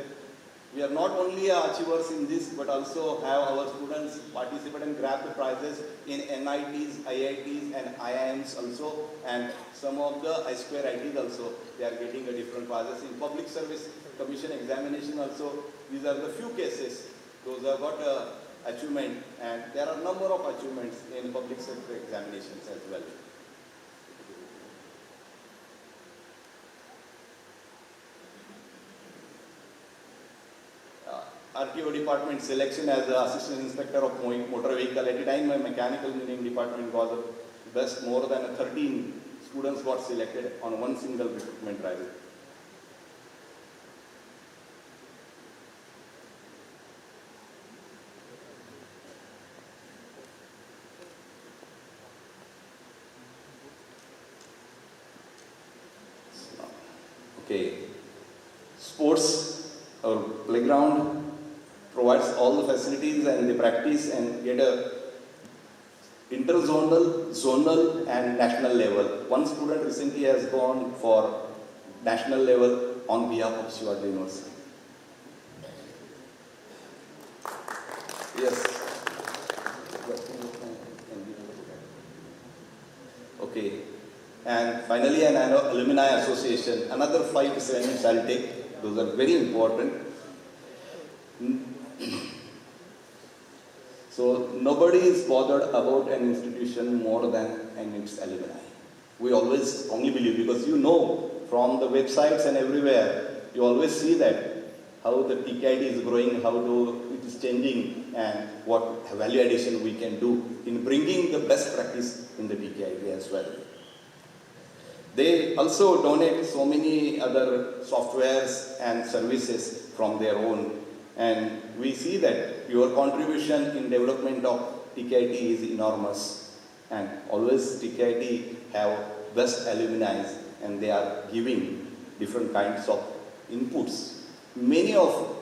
We are not only achievers in this, but also have our students participate and grab the prizes in NITs, IITs, and IIMs also, and some of the I2ITs also. They are getting a different prizes in Public Service Commission examination also. These are the few cases. Those have got achievement, and there are a number of achievements in public sector examinations as well. RTO department selection as the assistant inspector of motor vehicle. At the time, my mechanical engineering department was the best. More than 13 students got selected on one single recruitment drive. Okay, sports, our playground provides all the facilities and they practice and get a interzonal, zonal and national level. One student recently has gone for national level on behalf of Shivaji University. Yes. Okay. And finally, an alumni association. Another 5 segments I'll take. Those are very important. So nobody is bothered about an institution more than its alumni. We always strongly believe, because you know from the websites and everywhere, you always see that how the TKIT is growing, how it is changing, and what value addition we can do in bringing the best practice in the TKIT as well. They also donate so many other softwares and services from their own. And we see that your contribution in development of TKIT is enormous. And always TKIT have best alumni and they are giving different kinds of inputs. Many of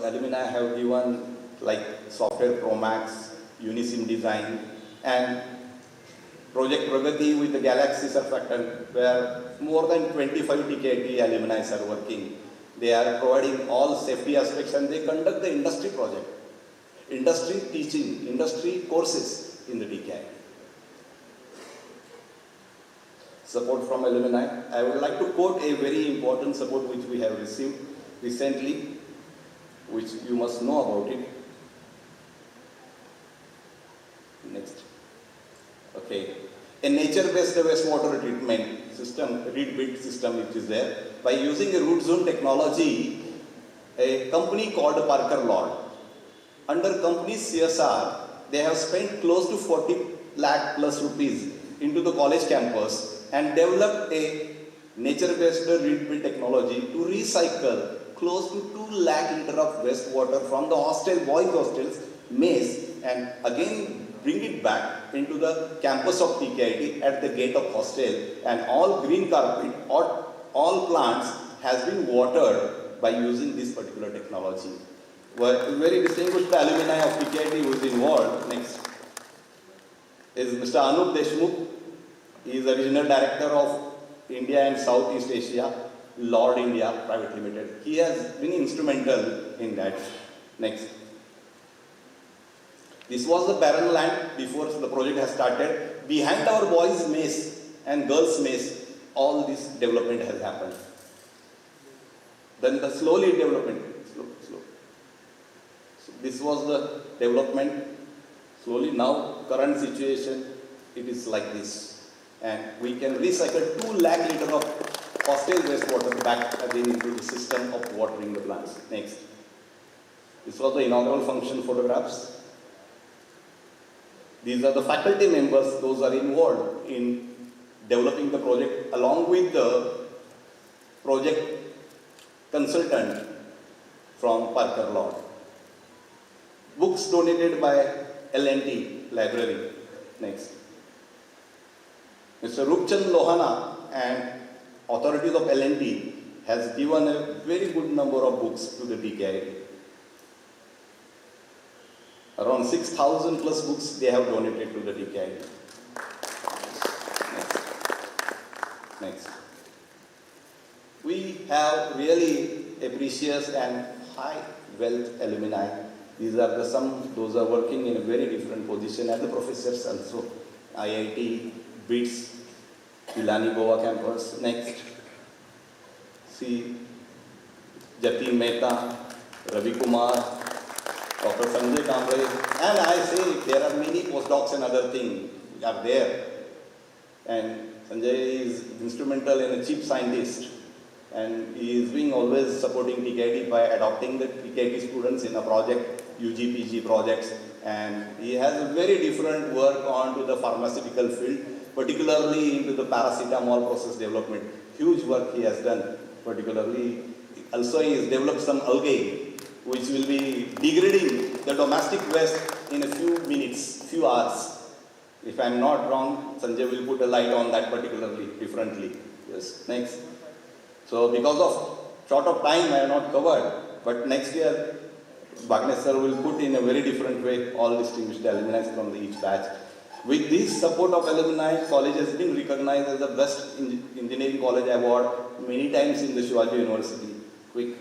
alumni have given like Software Promax, Unisim Design, and Project Pragati with the Galaxy Surfactant, where more than 25 TKIT alumni are working. They are providing all safety aspects and they conduct the industry project, industry teaching, industry courses in the TKIT. Support from alumni. I would like to quote a very important support which we have received recently, which you must know about it. Next. Okay. A nature-based wastewater treatment system, reed-bed system which is there. By using a root zone technology, a company called Parker Lord. Under company's CSR, they have spent close to 40 lakh plus rupees into the college campus and developed a nature-based reed-bed technology to recycle close to 2 lakh liter of wastewater from the hostel, boys hostels, mess, and again bring it back into the campus of TKIT at the gate of hostel, and all green carpet or all plants has been watered by using this particular technology. Very distinguished alumni of TKIT who is involved. Next. is Mr. Anup Deshmukh. He is the Regional Director of India and Southeast Asia, Lord India Private Limited. He has been instrumental in that. Next. This was the barren land before the project has started. Behind our boys' mess and girls' mess, all this development has happened. Then the slowly development, slow. So this was the development. Slowly now, current situation, it is like this. And we can recycle 2 lakh liters of hostile wastewater back again into the system of watering the plants. Next. This was the inaugural function photographs. These are the faculty members, those are involved in developing the project along with the project consultant from Parker Law. Books donated by L&T Library. Next. Mr. Rupchand Lohana and authorities of L&T has given a very good number of books to the TKIT. Around 6,000 plus books they have donated to the TKIT. Next. We have really a precious and high wealth alumni. These are the some, those are working in a very different position as the professors also. IIT, BITS, Pilani Goa campus. Next. See, Jatin Mehta, Ravi Kumar, Dr. Sanjay Kamble, and I say there are many postdocs and other things are there. And Sanjay is instrumental in a chief scientist, and he is being always supporting TKIT by adopting the TKIT students in a project, UG/PG projects, and he has a very different work on to the pharmaceutical field, particularly into the paracetamol process development. Huge work he has done, particularly. Also he has developed some algae which will be degrading the domestic waste in a few minutes, few hours. If I am not wrong, Sanjay will put a light on that particularly, differently. Yes, next. So because of short of time I have not covered, but next year Bhagnesh sir will put in a very different way all distinguished alumni from each batch. With this support of alumni, college has been recognized as the best engineering college award many times in the Shivaji University. Quick.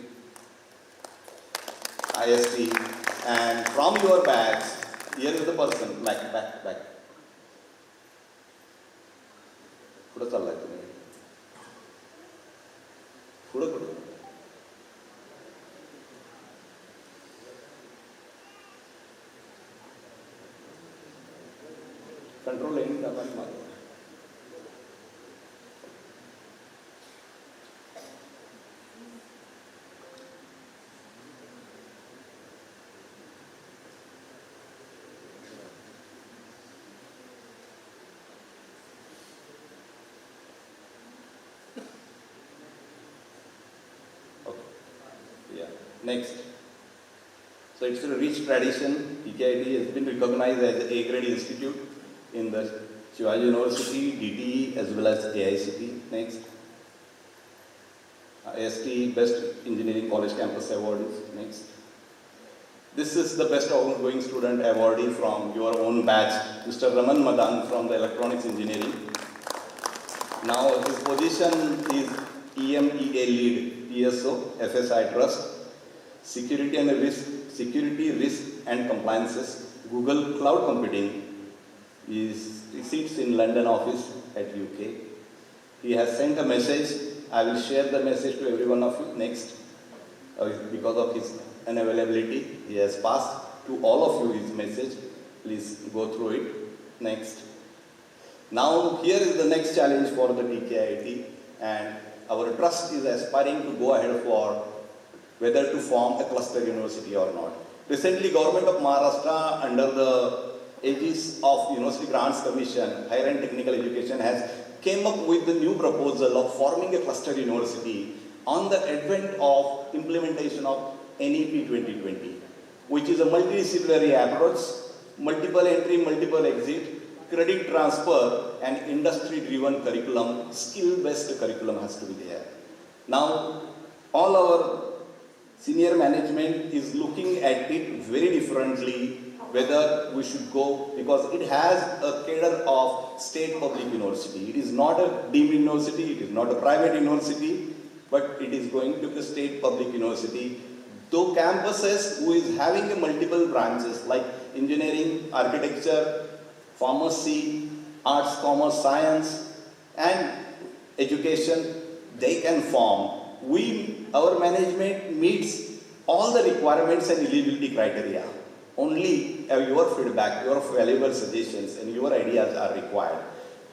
IST. And from your batch, here is the person, back. पुढे चाललाय तुम्ही पुढे control and दाबाने मारो Next. So it's a rich tradition. TKIT has been recognized as an A-grade institute in the Shivaji University, DTE as well as AICT. Next. IST Best Engineering College Campus Award. Next. This is the Best Outgoing Student Awardee from your own batch, Mr. Raman Madan from the Electronics Engineering. Now his position is EMEA Lead, TSO, FSI Trust. Security, risk and compliances, Google Cloud Computing. He sits in London office at UK. He has sent a message. I will share the message to every one of you next. Because of his unavailability, he has passed to all of you his message. Please go through it. Next. Now here is the next challenge for the TKIT, and our trust is aspiring to go ahead for whether to form a cluster university or not. Recently, Government of Maharashtra, under the aegis of University Grants Commission, Higher and Technical Education, has came up with the new proposal of forming a cluster university on the advent of implementation of NEP 2020, which is a multidisciplinary approach, multiple entry, multiple exit, credit transfer, and industry-driven curriculum, skill-based curriculum has to be there. Now, all our senior management is looking at it very differently whether we should go, because it has a cadre of state public university. It is not a deemed university, it is not a private university, but it is going to be a state public university. Though campuses who is having a multiple branches like engineering, architecture, pharmacy, arts, commerce, science, and education, they can form. Our management meets all the requirements and eligibility criteria. Only your feedback, your valuable suggestions, and your ideas are required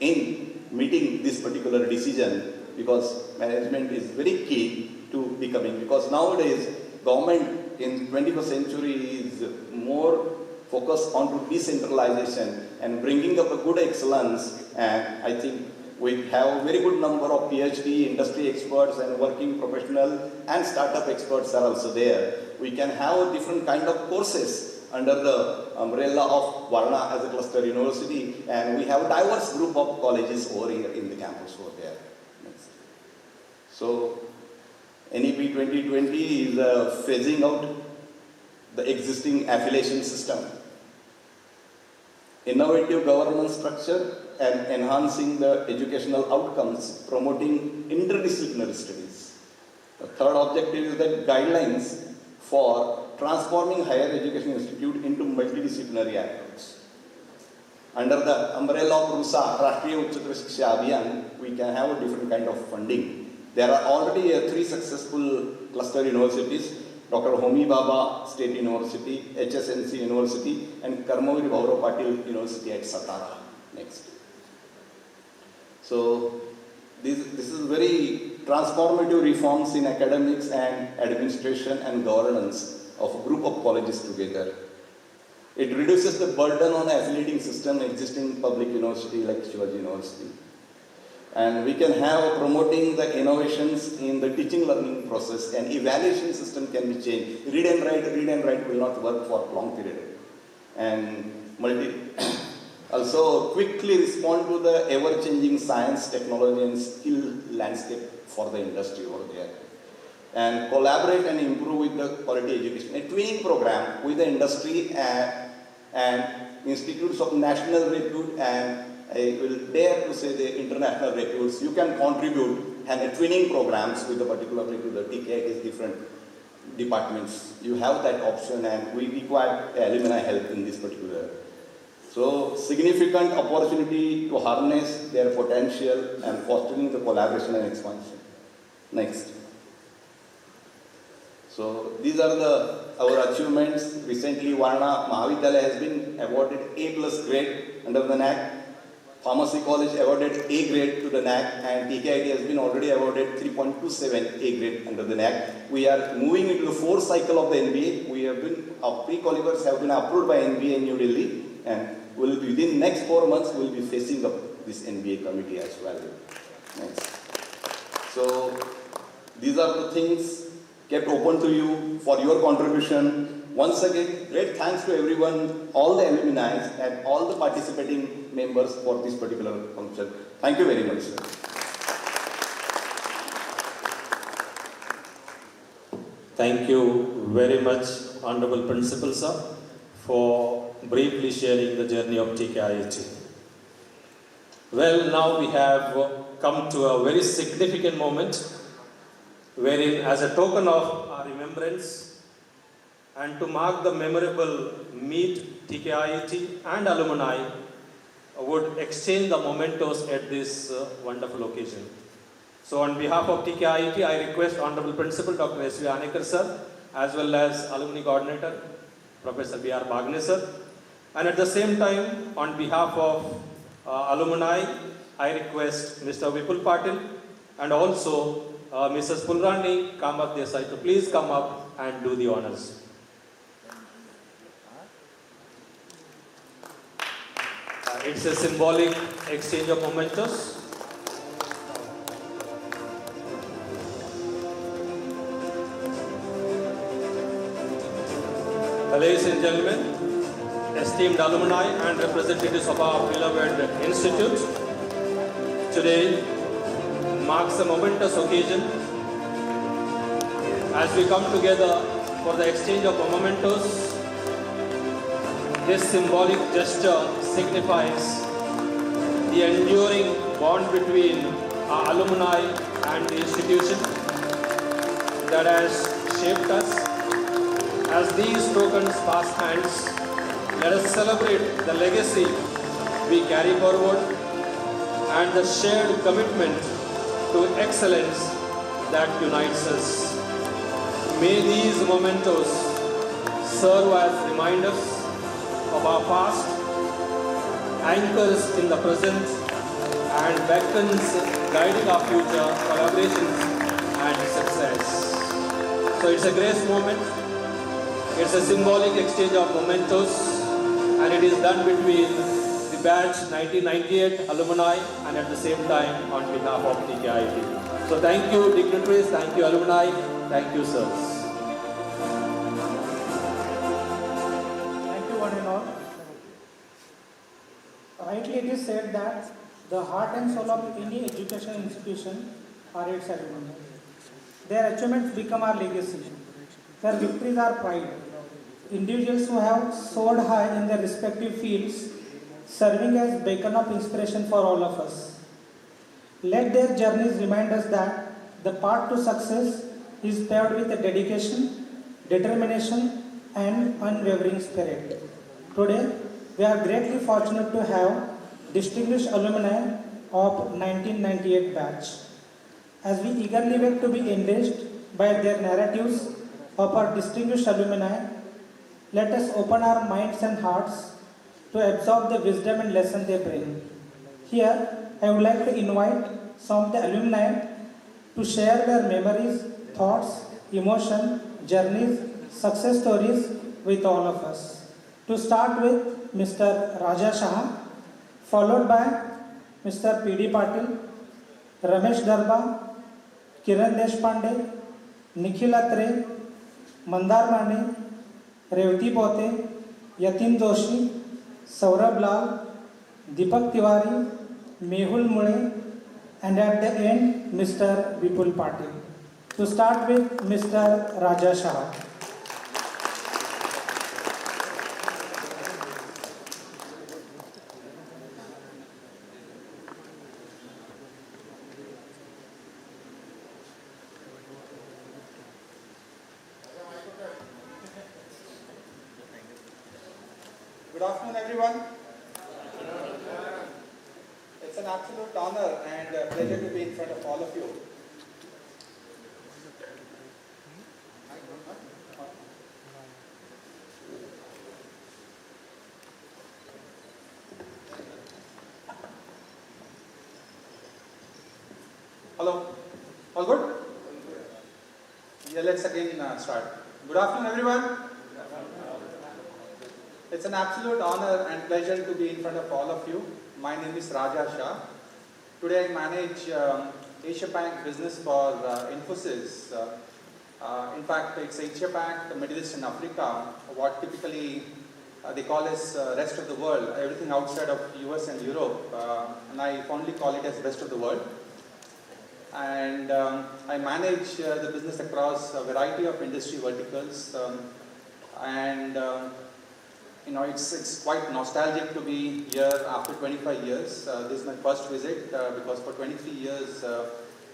in meeting this particular decision, because management is very keen to becoming, because nowadays government in 21st century is more focused on decentralization and bringing up a good excellence, and I think we have a very good number of PhD, industry experts and working professional and startup experts are also there. We can have a different kind of courses under the umbrella of Varna as a cluster university, and we have a diverse group of colleges over here in the campus over there. Next. So, NEP 2020 is phasing out the existing affiliation system, innovative governance structure, and enhancing the educational outcomes, promoting interdisciplinary studies. The third objective is that guidelines for transforming higher education institute into multidisciplinary approach. Under the umbrella of RUSA, Rashtriya Uchchatar Shiksha Abhiyan, we can have a different kind of funding. There are already 3 successful cluster universities, Dr. Homi Bhabha State University, HSNC University, and Karmavir Bhaurav Patil University at Satara. Next. So, this is very transformative reforms in academics and administration and governance of a group of colleges together. It reduces the burden on the affiliating system existing public university like Shivaji University. And we can have promoting the innovations in the teaching learning process, and evaluation system can be changed. Read and write will not work for a long period. And also quickly respond to the ever-changing science, technology and skill landscape for the industry over there. And collaborate and improve with the quality education. A twinning program with the industry and institutes of national repute, and I will dare to say the international reputes. You can contribute and twinning programs with the particularly to the TKIT's different departments. You have that option, and we require alumni help in this particular. So, significant opportunity to harness their potential and fostering the collaboration and expansion. Next. So, these are our achievements. Recently, Varna Mahavidyalaya has been awarded A+ grade under the NAC. Pharmacy College awarded A grade to the NAC, and TKIT has been already awarded 3.27 A grade under the NAC. We are moving into the 4th cycle of the NBA. Our pre-qualifiers have been approved by NBA in New Delhi, and within next 4 months, we will be facing up this NBA committee as well. Next. So, these are the things kept open to you for your contribution. Once again, great thanks to everyone, all the alumni and all the participating members for this particular function. Thank you very much, sir. Thank you very much, Honorable Principal Sir, for briefly sharing the journey of TKIT. Well, now we have come to a very significant moment wherein, as a token of our remembrance and to mark the memorable meet, TKIT and alumni would exchange the mementos at this wonderful occasion. So, on behalf of TKIT, I request Honorable Principal Dr. S.V. Anekar sir, as well as Alumni Coordinator Professor B.R. Bagne sir, and at the same time, on behalf of alumni, I request Mr. Vipul Patil and also Mrs. Pulrani Kamath Desai to please come up and do the honors. It's a symbolic exchange of mementos. Ladies and gentlemen, esteemed alumni and representatives of our beloved institute, today marks a momentous occasion as we come together for the exchange of mementos This symbolic gesture signifies the enduring bond between our alumni and the institution that has shaped us. As these tokens pass hands, let us celebrate the legacy we carry forward and the shared commitment to excellence that unites us. May these mementos serve as reminders of our past, anchors in the present, and beacons guiding our future collaborations and success. So it's a grace moment. It's a symbolic exchange of mementos, and it is done between the batch 1998 alumni and at the same time on behalf of TKIT. So thank you dignitaries, thank you alumni, thank you sirs. Thank you one and all. Rightly it is said that the heart and soul of any education institution are its alumni. Their achievements become our legacy. Their victories are pride. Individuals who have soared high in their respective fields, serving as beacon of inspiration for all of us. Let their journeys remind us that the path to success is paved with dedication, determination, and unwavering spirit. Today, we are greatly fortunate to have distinguished alumni of 1998 batch. As we eagerly wait to be enriched by their narratives of our distinguished alumni, let us open our minds and hearts to absorb the wisdom and lesson they bring. Here, I would like to invite some of the alumni to share their memories, thoughts, emotion, journeys, success stories with all of us. To start with Mr. Raja Shah, followed by Mr. P.D. Patil, Ramesh Darba, Kiran Deshpande, Nikhil Atre, Mandar Mane, Revati Pote, Yatin Doshi, Saurabh Lal, Deepak Tiwari, Mehul Mule, and at the end, Mr. Vipul Patil. To start with Mr. Raja Shah. Good afternoon, everyone. It's an absolute honor and a pleasure to be in front of all of you. Hello, all good? Yeah, let's again start. Good afternoon, everyone. It's an absolute honor and pleasure to be in front of all of you. My name is Raja Shah. Today I manage Asia Pac business for Infosys. In fact, it's Asia Pac, Middle East and Africa, what typically they call as rest of the world, everything outside of US and Europe, and I fondly call it as rest of the world. And I manage the business across a variety of industry verticals, you know, it's quite nostalgic to be here after 25 years. This is my first visit because for 23 years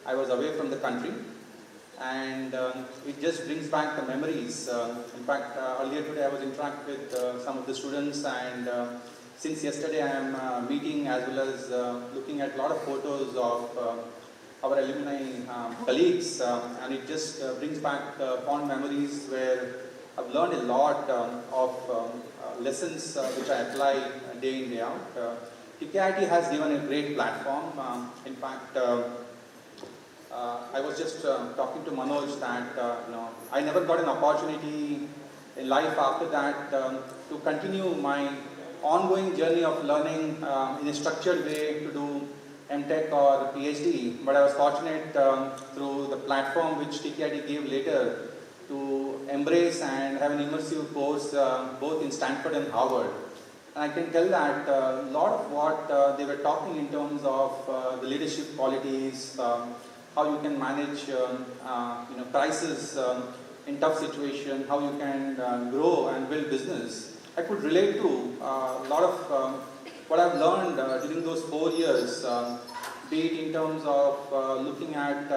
I was away from the country, and it just brings back the memories. In fact, earlier today I was interacting with some of the students, and since yesterday I am meeting as well as looking at a lot of photos of our alumni colleagues, and it just brings back fond memories where I've learned a lot of lessons which I apply day in, day out. TKIT has given a great platform. In fact, I was just talking to Manoj that you know, I never got an opportunity in life after that to continue my ongoing journey of learning in a structured way to do MTech or PhD, but I was fortunate through the platform which TKIT gave later to embrace and have an immersive course both in Stanford and Harvard. And I can tell that a lot of what they were talking in terms of the leadership qualities, how you can manage you know, crisis in tough situation, how you can grow and build business. I could relate to a lot of what I've learned during those 4 years, be it in terms of looking at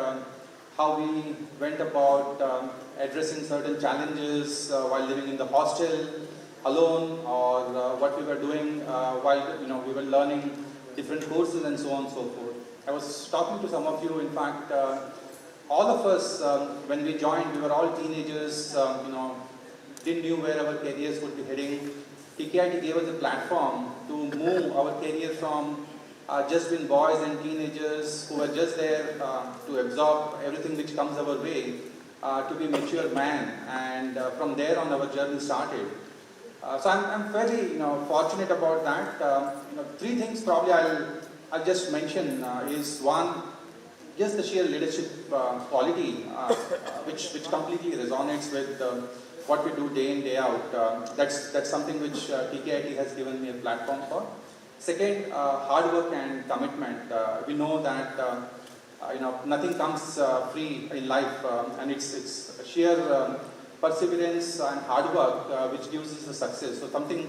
how we went about addressing certain challenges while living in the hostel alone, or what we were doing while we were learning different courses and so on and so forth. I was talking to some of you, in fact, all of us when we joined, we were all teenagers, didn't know where our careers would be heading. TKIT gave us a platform to move our career from just being boys and teenagers who were just there to absorb everything which comes our way, to be mature man, and from there on our journey started. So I'm very fortunate about that. Three things probably I'll just mention is one, just the sheer leadership quality, which completely resonates with what we do day in, day out. That's something which TKIT has given me a platform for. Second, hard work and commitment. We know that nothing comes free in life, and it's sheer perseverance and hard work which gives us the success. So something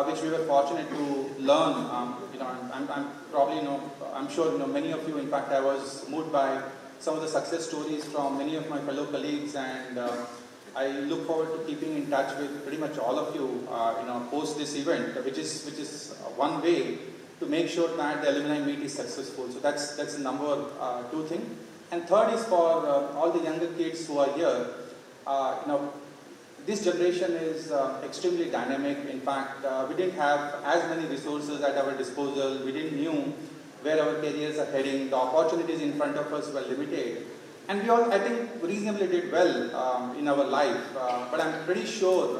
which we were fortunate to learn. I'm probably I'm sure many of you. In fact, I was moved by some of the success stories from many of my fellow colleagues, and I look forward to keeping in touch with pretty much all of you, post this event, which is one way to make sure that the alumni meet is successful. So that's the number two thing. And third is for all the younger kids who are here. This generation is extremely dynamic. In fact, we didn't have as many resources at our disposal. We didn't know where our careers are heading. The opportunities in front of us were limited. And we all, I think, reasonably did well in our life. But I'm pretty sure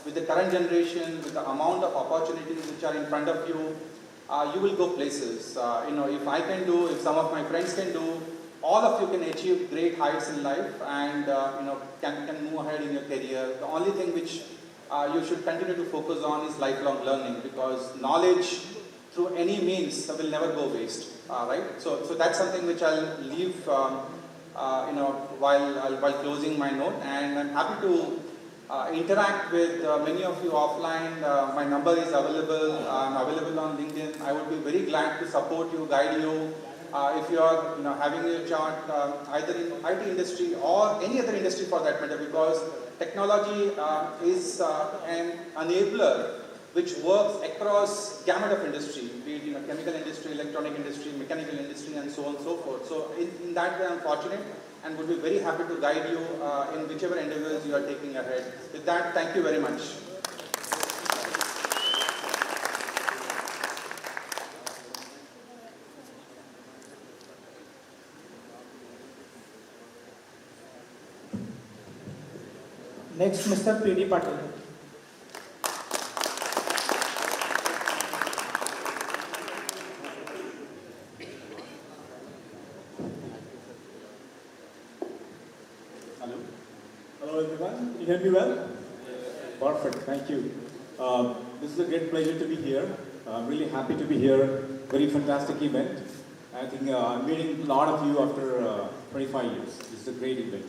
with the current generation, with the amount of opportunities which are in front of you, you will go places. If I can do, if some of my friends can do, all of you can achieve great heights in life, and can move ahead in your career. The only thing which you should continue to focus on is lifelong learning, because knowledge through any means will never go waste. Right? So that's something which I'll leave while closing my note, and I'm happy to interact with many of you offline. My number is available. I'm available on LinkedIn. I would be very glad to support you, guide you. If you are having a chart either in IT industry or any other industry for that matter, because technology is an enabler which works across gamut of industry, be it chemical industry, electronic industry, mechanical industry, and so on and so forth. So in that way, I'm fortunate and would be very happy to guide you in whichever endeavors you are taking ahead. With that, thank you very much. Next, Mr. P.D. Patil. Hello everyone, can you hear me well? Perfect, thank you. This is a great pleasure to be here. I'm really happy to be here. Very fantastic event. I think I'm meeting a lot of you after 25 years. This is a great event.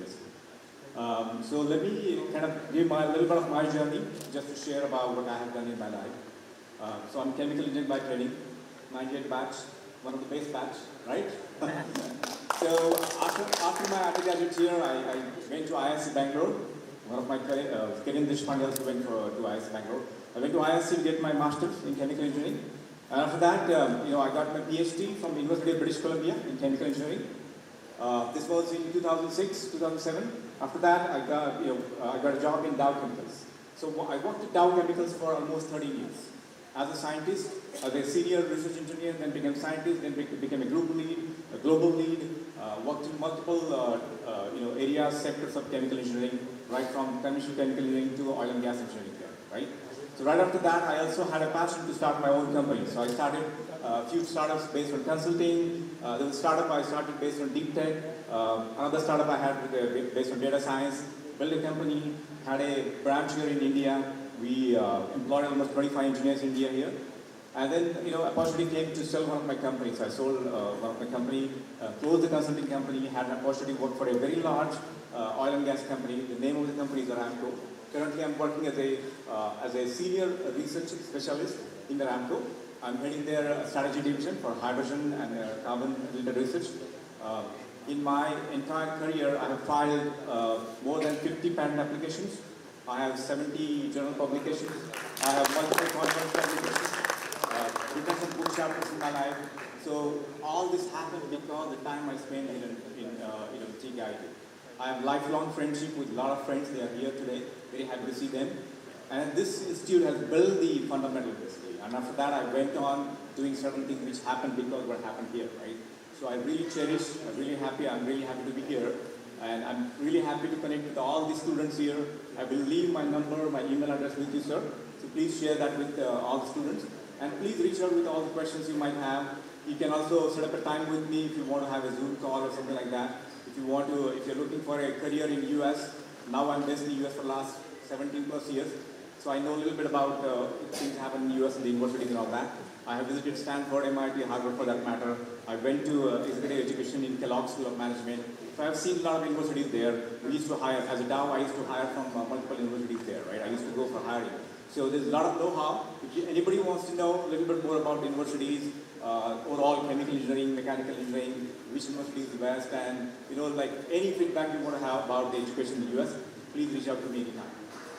So let me kind of give a little bit of my journey, just to share about what I have done in my life. So I'm chemical engineer by training, 98 batch, one of the best batch, right? So after my undergraduate year, I went to IISc Bangalore. One of my Kiran Deshpande also went to IISc Bangalore. I went to IISc to get my master's in chemical engineering. And after that, I got my PhD from the University of British Columbia in chemical engineering. This was in 2006, 2007. After that, I got a job in Dow Chemicals. So I worked at Dow Chemicals for almost 13 years. As a scientist, as a senior research engineer, then became scientist, then became a group lead, a global lead, worked in multiple areas, sectors of chemical engineering, right from conventional chemical engineering to oil and gas engineering, right? So right after that, I also had a passion to start my own company. So I started a few startups based on consulting. There was a startup I started based on deep tech. Another startup I had based on data science. Built a company, had a branch here in India. We employed almost 25 engineers in India here. And then, opportunity came to sell one of my companies. I sold one of my company, closed the consulting company, had an opportunity to work for a very large oil and gas company. The name of the company is Aramco. Currently, I'm working as a senior research specialist in the Aramco. I'm heading their strategy division for hydrogen and carbon-related research. In my entire career, I have filed more than 50 patent applications. I have 70 journal publications. I have multiple conference publications. Written some book chapters in my life. So all this happened because the time I spent in TKIT. I have lifelong friendship with a lot of friends. They are here today. Very happy to see them. And this institute has built the fundamental basically. And after that, I went on doing certain things which happened because what happened here, right? So I really cherish, I'm really happy to be here. And I'm really happy to connect with all the students here. I will leave my number, my email address with you, sir. So please share that with all the students. And please reach out with all the questions you might have. You can also set up a time with me if you want to have a Zoom call or something like that. If you're looking for a career in the US, now I'm based in the US for the last 17 plus years. So I know a little bit about things happen in the US and the universities and all that. I have visited Stanford, MIT, Harvard for that matter. I went to executive education in Kellogg School of Management. So I've seen a lot of universities there. We used to hire, as a Dow, I used to hire from multiple universities there, right? I used to go for hiring. So there's a lot of know-how. If anybody wants to know a little bit more about universities, overall chemical engineering, mechanical engineering, which university is the best, and like any feedback you want to have about the education in the US, please reach out to me anytime.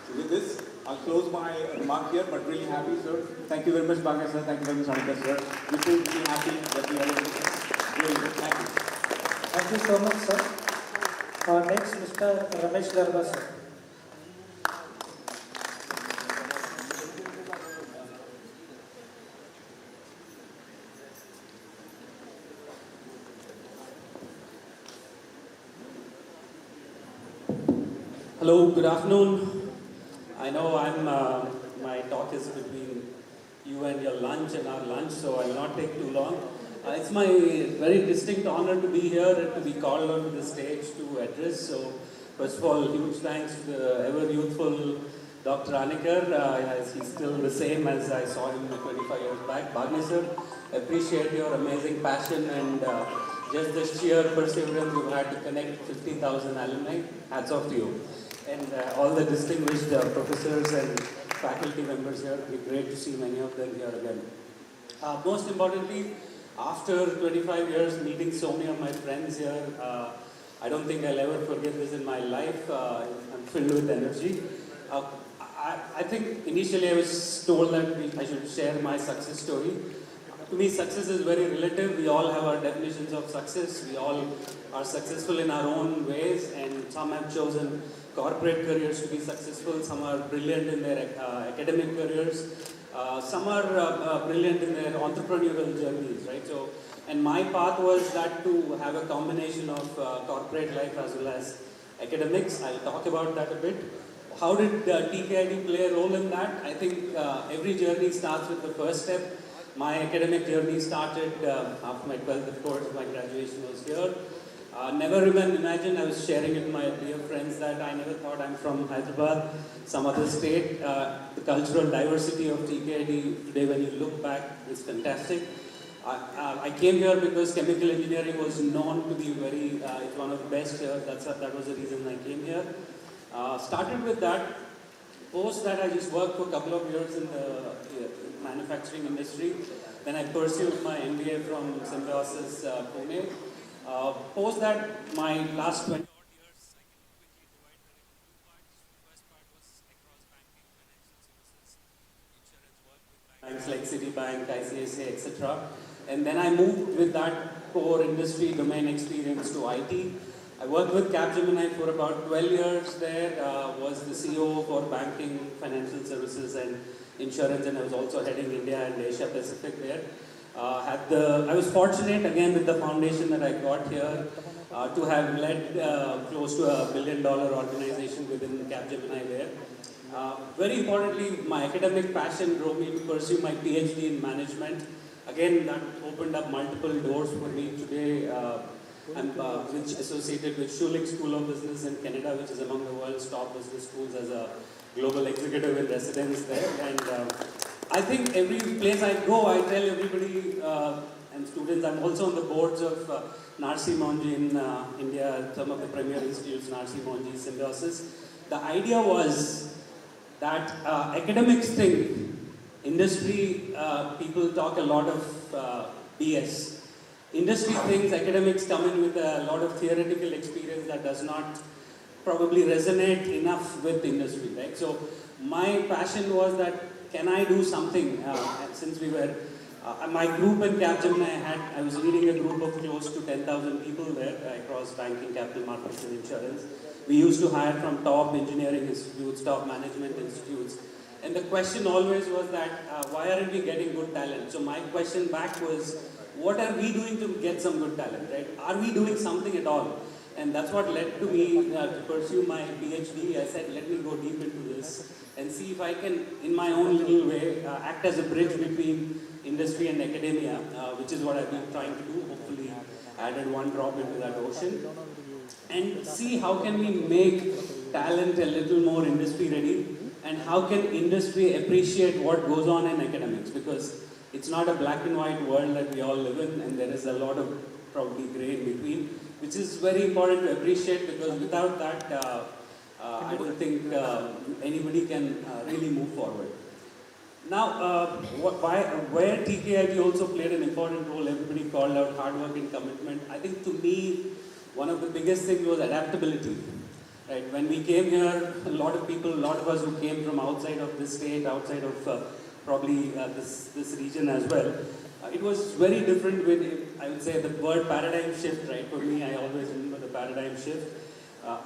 So with this, I'll close my remark here, but really happy, sir. Thank you very much, Banga sir. Thank you very much, Anika sir. We feel really happy that we are able to really good. Thank you. Thank you so much, sir. Next, Mr. Ramesh Garba, sir. Hello, good afternoon. I know my talk is between you and your lunch and our lunch, so I'll not take too long. It's my very distinct honor to be here and to be called onto the stage to address. So, first of all, huge thanks to the ever youthful Dr. Anikar. He's still the same as I saw him 25 years back. Bhagni sir, appreciate your amazing passion and just the sheer perseverance you've had to connect 15,000 alumni. Hats off to you. And all the distinguished professors and faculty members here. It'll be great to see many of them here again. Most importantly, after 25 years meeting so many of my friends here, I don't think I'll ever forget this in my life. I'm filled with energy. I think initially I was told that I should share my success story. To me, success is very relative. We all have our definitions of success. We all are successful in our own ways, and some have chosen corporate careers to be successful. Some are brilliant in their academic careers. Some are brilliant in their entrepreneurial journeys, right? So, and my path was that to have a combination of corporate life as well as academics. I'll talk about that a bit. How did TKIT play a role in that? I think every journey starts with the first step. My academic journey started after my 12th, of course. My graduation was here. Never even imagined, I was sharing with my dear friends that I never thought I'm from Hyderabad, some other state. The cultural diversity of TKIT today, when you look back, is fantastic. I came here because chemical engineering was known to be very, it's one of the best here. That was the reason I came here. Started with that. Post that, I just worked for a couple of years in the manufacturing industry. Then I pursued my MBA from Symbiosis Pune. Post that, my last 20 odd years, I can quickly divide that into two parts. The first part was across banking, financial services, insurance work with banks like Citibank, ICICI, etc. And then I moved with that core industry domain experience to IT. I worked with Capgemini for about 12 years there, was the CEO for banking, financial services and insurance, and I was also heading India and Asia Pacific there. I was fortunate again with the foundation that I got here to have led close to $1 billion organization within Capgemini there. Very importantly, my academic passion drove me to pursue my PhD in management. Again, that opened up multiple doors for me today. I'm associated with Schulich School of Business in Canada, which is among the world's top business schools, as a global executive in residence there. And I think every place I go, I tell everybody and students, I'm also on the boards of Narsi Monji in India, some of the premier institutes, Narsi Monji, Symbiosis. The idea was that academics thing, industry people talk a lot of BS. Industry thinks academics come in with a lot of theoretical experience that does not probably resonate enough with industry, right? So my passion was that can I do something since we were my group in Capgemini I was leading a group of close to 10,000 people there across banking, capital markets and insurance. We used to hire from top engineering institutes, top management institutes. And the question always was that why aren't we getting good talent? So my question back was, what are we doing to get some good talent, right? Are we doing something at all? And that's what led to me to pursue my PhD. I said, let me go deep into this and see if I can, in my own little way, act as a bridge between industry and academia, which is what I've been trying to do. Hopefully, added one drop into that ocean. And see how can we make talent a little more industry ready, and how can industry appreciate what goes on in academics, because it's not a black and white world that we all live in, and there is a lot of probably gray in between, which is very important to appreciate, because without that, I don't think anybody can really move forward. Now, where TKIT also played an important role, everybody called out hard work and commitment. I think to me, one of the biggest things was adaptability. Right? When we came here, a lot of people, a lot of us who came from outside of this state, outside of probably this region as well, it was very different with, I would say, the word paradigm shift, right? For me, I always remember the paradigm shift.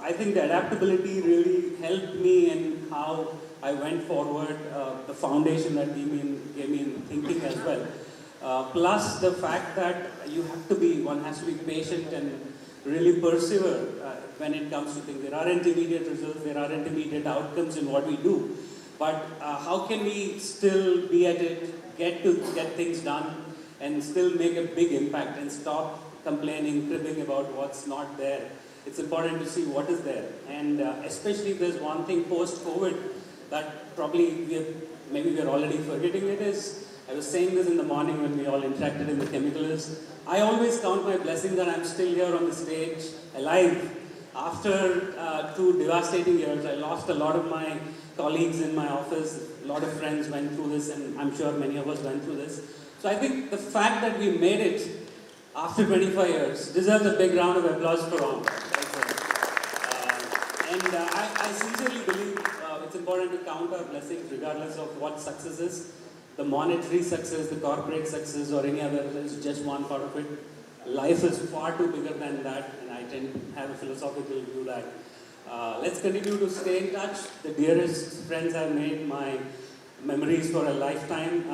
I think the adaptability really helped me in how I went forward, the foundation that gave me in thinking as well. Plus the fact that one has to be patient and really persevere when it comes to things. There aren't immediate results, there aren't immediate outcomes in what we do. But how can we still be at it, get things done, and still make a big impact and stop complaining, cribbing about what's not there. It's important to see what is there. And especially there's one thing post-COVID that probably maybe we're already forgetting it is, I was saying this in the morning when we all interacted in the chemicals. I always count my blessings that I'm still here on the stage, alive. After 2 devastating years, I lost a lot of my colleagues in my office. A lot of friends went through this, and I'm sure many of us went through this. So I think the fact that we made it after 25 years deserves a big round of applause for all. I sincerely believe it's important to count our blessings regardless of what success is. The monetary success, the corporate success, or any other is just one part of it. Life is far too bigger than that, and I tend to have a philosophical view that let's continue to stay in touch. The dearest friends I've made, my memories for a lifetime,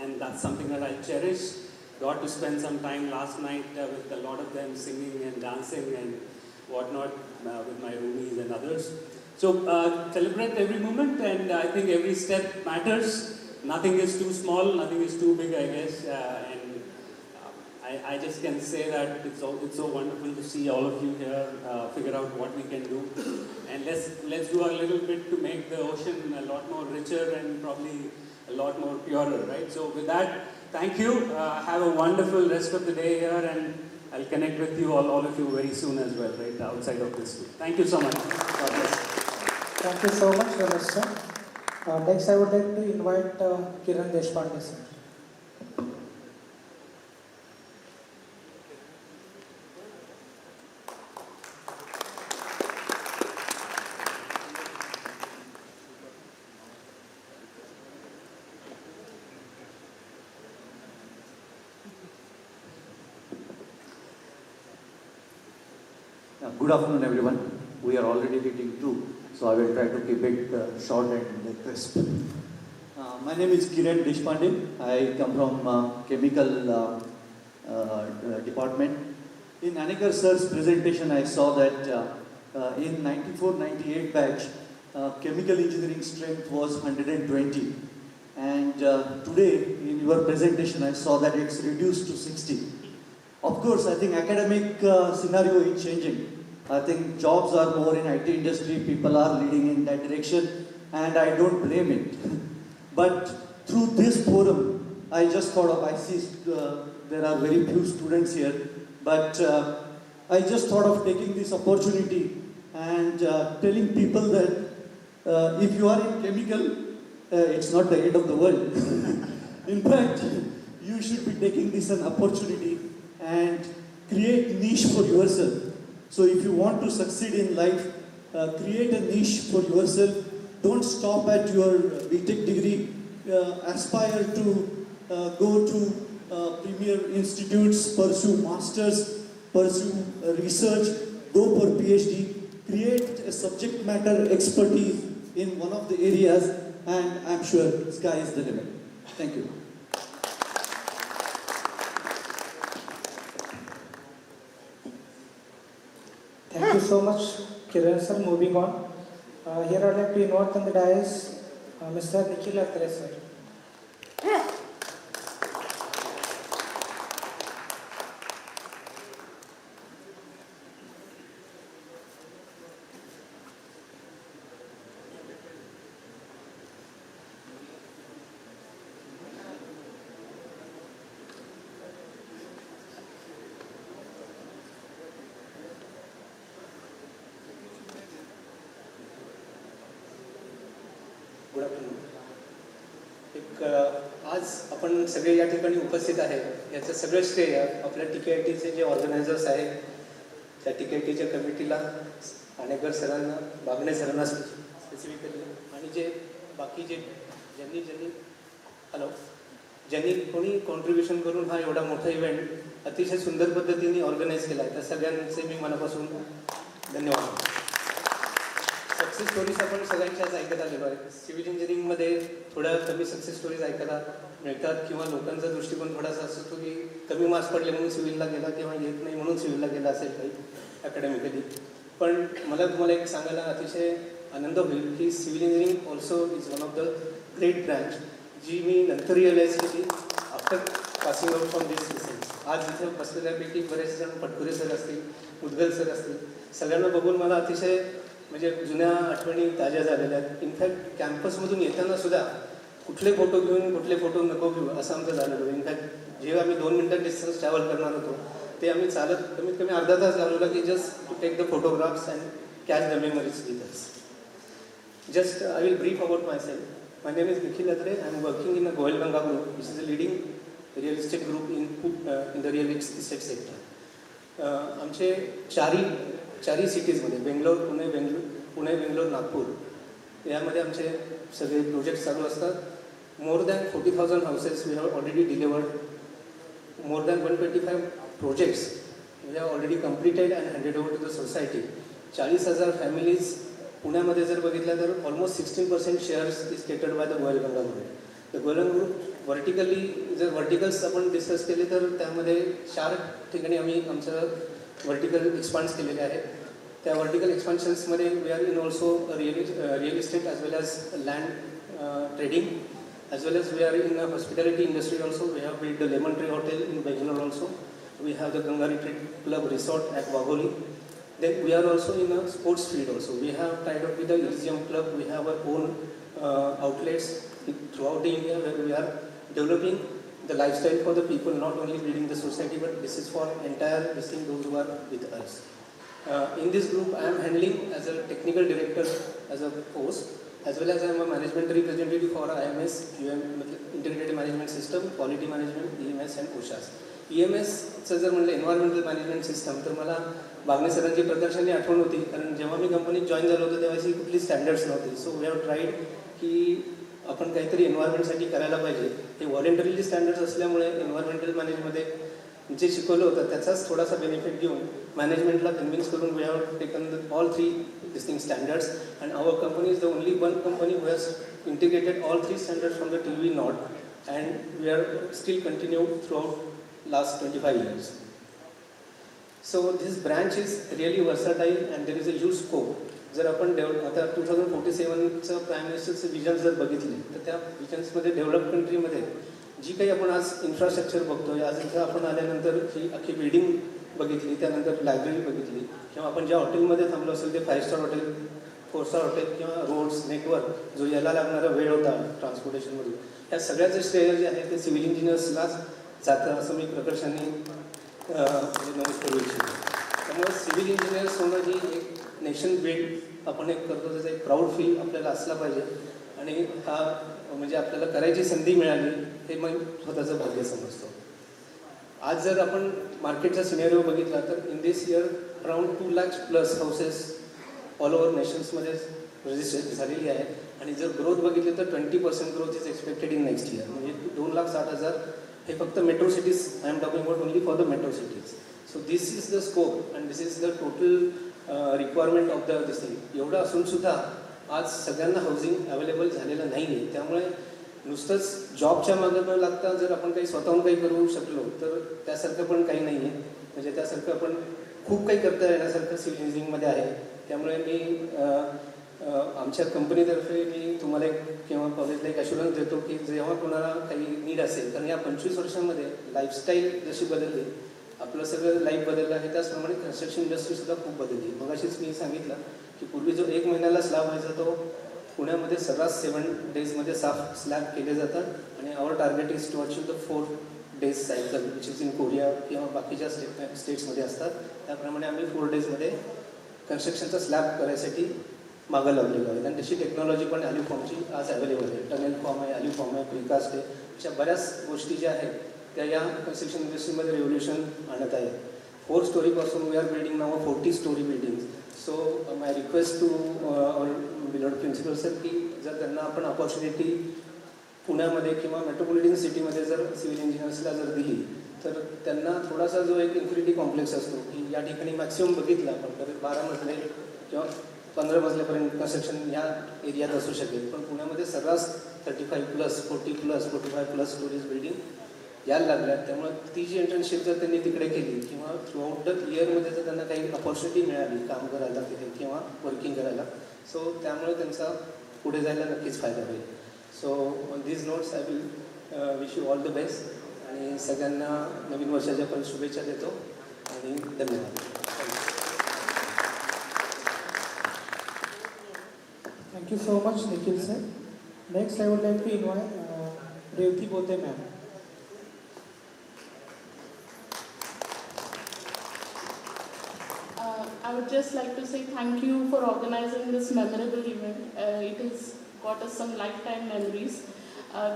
and that's something that I cherish. Got to spend some time last night with a lot of them singing and dancing and whatnot with my roomies and others. So celebrate every moment, and I think every step matters. Nothing is too small, nothing is too big, I guess. And I just can say that it's so wonderful to see all of you here figure out what we can do. And let's do a little bit to make the ocean a lot more richer and probably a lot more purer, right? So with that, thank you. Have a wonderful rest of the day here, and I'll connect with you all of you very soon as well, right, outside of this too. Thank you so much. God bless. Thank you so much, Ramesh sir. Next, I would like to invite Kiran Deshpande sir. Good afternoon, everyone. We are already hitting 2, so I will try to keep it short and crisp. My name is Kiran Deshpande. I come from chemical department. In Anikar sir's presentation, I saw that in 94-98 batch, chemical engineering strength was 120. And today, in your presentation, I saw that it's reduced to 60. Of course, I think academic scenario is changing. I think jobs are more in IT industry, people are leading in that direction, and I don't blame it. But through this forum, I just thought of, I see there are very few students here, but I just thought of taking this opportunity and telling people that If you are in chemical, it's not the end of the world. In fact, you should be taking this an opportunity and create niche for yourself. So if you want to succeed in life, create a niche for yourself. Don't stop at your BTech degree. Aspire to go to premier institutes, pursue masters, pursue research, go for PhD, create a subject matter expertise in one of the areas, and I'm sure sky is the limit. Thank you. Thank you so much, Kiran sir. Moving on. Here I'd like to invite on the dais Mr. Nikhil Atre sir. Good afternoon. आज आपण सगळे या ठिकाणी उपस्थित आहे याचं सगळं श्रेय आपल्या TKITचे जे ऑर्गनायझर्स आहेत, त्या TKITच्या कमिटीला, आणेकर सरांना, बागणे सरांना स्पेसिफिकली, आणि जे बाकी ज्यांनी कोणी कॉन्ट्रीब्युशन करून हा एवढा मोठा इव्हेंट अतिशय सुंदर पद्धतीने ऑर्गनाईज केला आहे, त्या सगळ्यांचे मी मनापासून धन्यवाद. सक्सेस स्टोरीज आपण सगळ्यांच्याच ऐकत आलेलो आहे. सिव्हिल इंजिनिअरिंगमध्ये थोड्या कमी सक्सेस स्टोरीज ऐकायला मिळतात, किंवा लोकांचा दृष्टिकोन थोडासा असतो की कमी मार्क्स पडले म्हणून सिव्हिलला गेला, किंवा येत नाही म्हणून सिव्हिलला गेला असेल काही अकॅडमिकली. पण मला तुम्हाला एक सांगायला अतिशय आनंद होईल की civil engineering also is one of the great branch, जी मी नंतर रिअलाईज केली after passing out from this system. आज इथे बसलेल्यापैकी बरेच जण पटकुरे सर असतील, मुदगल सर असतील, सगळ्यांना बघून मला अतिशय म्हणजे जुन्या आठवणी ताज्या झालेल्या आहेत. इनफॅक्ट कॅम्पसमधून येताना सुद्धा कुठले फोटो घेऊन कुठले फोटो नको घेऊ असं आमचं झालेलं. इनफॅक्ट जेव्हा आम्ही 2 मिनिटं डिस्टन्स ट्रॅव्हल करणार होतो ते आम्ही चालत कमीत कमी अर्धा तास लावलेला की just to take the photographs and catch the memories with us. Just I will brief about myself. My name is Nikhil Atre. I am working in a Goel Ganga group, which is a leading real estate group in the real estate sector. आमचे चारही सिटीजमध्ये बेंगलोर, पुणे, बेंगलोर, नागपूर यामध्ये आमचे सगळे project चालू असतात. More than 40,000 houses we have already delivered. More than 125 projects we have already completed and handed over to the society. 40,000 families पुण्यामध्ये जर बघितलं तर almost 16% shares is catered by the Goyal Ganga group. The Goyal Ganga group जर verticals आपण discuss केले तर त्यामध्ये 4 ठिकाणी आम्ही आमचं व्हर्टिकल एक्सपान्स केलेले आहेत. त्या व्हर्टिकल एक्सपान्शन्समध्ये we are in also real estate as well as land trading, as well as we are in hospitality industry also. We have build the Lemon Tree hotel in Bangalore also. We have the Ganga Retreat Club Resort at Wagholi. Then we are also in a sports field also. We have tied up with the Elysium Club. We have our own outlets throughout the India where we are developing the lifestyle for the people, not only building the society, but this is for entire listening those who are with us. In this group, I am handling as a technical director as a post, as well as I am a management representative for IMS, Integrated Management System, Quality Management, EMS and OSHAS. EMSचं जर म्हणलं environmental management system, तर मला बागणे सरांची प्रदर्शनी आठवण होती, कारण जेव्हा मी कंपनीत जॉईन झालो होतो तेव्हा कुठली स्टँडर्ड्स नव्हती. सो वी हॅव ट्राईड की आपण काहीतरी एन्व्हायरमेंटसाठी करायला पाहिजे. हे व्हॉलेंटरीली स्टँडर्ड्स असल्यामुळे एन्व्हायरमेंटल मॅनेजमध्ये जे शिकवलं होतं त्याचाच थोडासा बेनिफिट घेऊन मॅनेजमेंटला कन्व्हिन्स करून we have taken all 3 distinct standards and our company is the only one company who has integrated all 3 standards from the TV not, and we are still continue throughout last 25 years. So this branch is really versatile and there is a huge scope. जर आपण आता 2047चं prime मिनिस्टरचं vision जर बघितले तर त्या विजन्समध्ये develop कंट्रीमध्ये जी काही आपण आज इन्फ्रास्ट्रक्चर बघतोय, आज इथं आपण आल्यानंतर ही अख्खी बिल्डिंग बघितली, त्यानंतर लायब्ररी बघितली, किंवा आपण ज्या हॉटेलमध्ये थांबलो असेल ते 5 स्टार हॉटेल, 4 स्टार हॉटेल, किंवा रोड्स, नेटवर्क, जो याला लागणारा वेळ होता ट्रान्सपोर्टेशनमधून, या सगळ्याचं श्रेय जे आहे ते सिव्हिल इंजिनियर्सलाच जातं असं मी प्रकर्षाने नमूद करू इच्छितो. त्यामुळे सिव्हिल इंजिनियर्स होणं ही एक नेशन बिल्ड आपण एक करतो त्याचा एक प्राऊड फील आपल्याला असला पाहिजे आणि हा म्हणजे आपल्याला करायची संधी मिळाली हे मग स्वतःचं भाग्य समजतो. आज जर आपण मार्केटचा सिनेरिओ बघितला तर in this year around 2 lakhs plus houses all over नेशन्समध्ये रजिस्टर झालेली आहे आणि जर ग्रोथ बघितली तर 20% growth is expected in next year. म्हणजे 2,60,000 हे फक्त metro cities, I am talking about only for the metro cities. So this is the scope and this is the total requirement of the this thing. एवढं असूनसुद्धा आज सगळ्यांना housing available झालेलं नाही आहे. त्यामुळे नुसतंच जॉबच्या मागे न लागता जर आपण काही स्वतःहून काही करू शकलो तर त्यासारखं पण काही नाही आहे. म्हणजे त्यासारखं आपण खूप काही करता येण्यासारखं सिव्हिल इंजिनिअरिंगमध्ये आहे. त्यामुळे मी आमच्या कंपनीतर्फे मी तुम्हाला एक किंवा कॉलेजला एक ॲश्युरन्स देतो की जेव्हा कोणाला काही नीड असेल, कारण या 25 वर्षांमध्ये लाईफस्टाईल जशी बदलली, आपलं सगळं लाईफ बदललं आहे, त्याचप्रमाणे कन्स्ट्रक्शन इंडस्ट्रीसुद्धा खूप बदलली. मगाशीच मी सांगितलं की पूर्वी जो 1 महिन्याला स्लॅब व्हायचा तो पुण्यामध्ये सर्रास 7 डेजमध्ये स्लॅब केले जातात आणि our target is to achieve the 4 days cycle which is in Korea किंवा बाकीच्या स्टेट्समध्ये असतात. त्याप्रमाणे आम्ही 4 डेजमध्ये कन्स्ट्रक्शनचा स्लॅब करायसाठी मागं लागलेलो आहे. आणि तशी टेक्नॉलॉजी पण ॲल्युफॉर्मची आज अवेलेबल आहे. टनेल फॉर्म आहे, ॲल्युफॉर्म आहे, प्रिकास्ट आहे, अशा बऱ्याच गोष्टी ज्या आहेत त्या या कन्स्ट्रक्शन इंडस्ट्रीमध्ये रेव्होल्युशन आणत आहे. 4 स्टोरीपासून we are building now 40 storey building. So my request to all beloved principal sir की जर त्यांना आपण अपॉर्च्युनिटी पुण्यामध्ये किंवा मेट्रोपॉलिटन सिटीमध्ये जर सिव्हिल इंजिनियर्सला जर दिली तर त्यांना थोडासा जो एक इन्फिनिटी कॉम्प्लेक्स असतो की या ठिकाणी मॅक्सिमम बघितलं आपण तर 12 मजले किंवा 15 मजल्यापर्यंत कन्स्ट्रक्शन या एरियात असू शकेल. पण पुण्यामध्ये सर्रास 35+, 40+, 45+ स्टोरीज बिल्डिंग यायला लागल्यात. त्यामुळे ती जी इंटर्नशिप जर त्यांनी तिकडे केली किंवा थ्रूआउट द इयरमध्ये जर त्यांना काही अपॉर्च्युनिटी मिळाली काम करायला तिथे किंवा वर्किंग करायला, सो त्यामुळे त्यांचा पुढे जायला नक्कीच फायदा होईल. So on these notes I will wish you all the best आणि सगळ्यांना नवीन वर्षाच्या पण शुभेच्छा देतो आणि धन्यवाद. Thank you so much, Nikhil sir. Next, I would like to invite Revati Bothe ma'am. I would just like to say thank you for organizing this memorable event. It has got us some lifetime memories.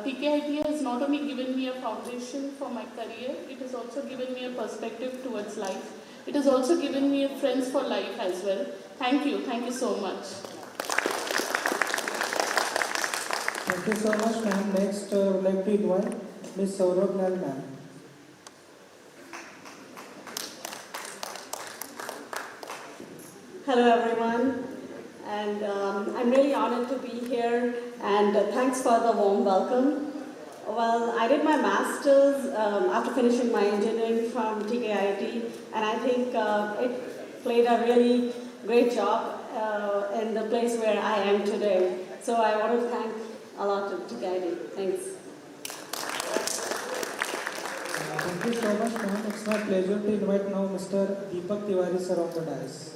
TKIT has not only given me a foundation for my career, it has also given me a perspective towards life. It has also given me friends for life as well. Thank you so much. Thank you so much, ma'am. Next, I would like to invite Ms. Saurabh Lal, ma'am. Hello everyone, and I'm really honored to be here and thanks for the warm welcome. Well, I did my master's after finishing my engineering from TKIT, and I think it played a really great job in the place where I am today. So I want to thank a lot to TKIT. Thanks. Thank you so much, ma'am. It's my pleasure to invite now Mr. Deepak Tiwari sir on the dais.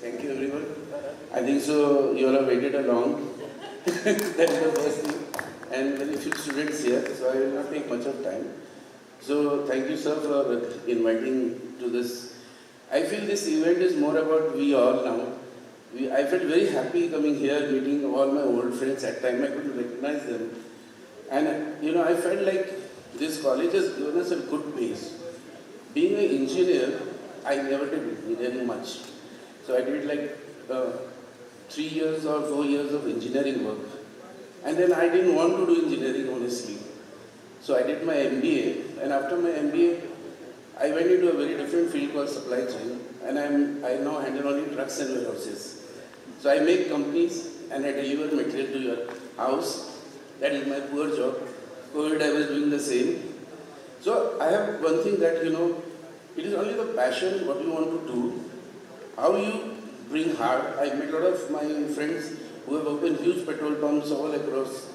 Thank you everyone. I think so you all have waited along. That is the first thing. And very few students here, so I will not take much of time. So thank you sir for inviting to this. I feel this event is more about we all now. I felt very happy coming here, meeting all my old friends. At time I couldn't recognize them. And I felt like this college has given us a good base. Being an engineer, I never did engineering much. So I did like 3 years or 4 years of engineering work. And then I didn't want to do engineering honestly. So I did my MBA, and after my MBA, I went into a very different field called supply chain, and I now handle only trucks and warehouses. So I make companies and I deliver material to your house. That is my poor job. COVID, I was doing the same. So I have one thing that, it is only the passion, what you want to do, how you bring hard. I met a lot of my friends who have opened huge petrol pumps all across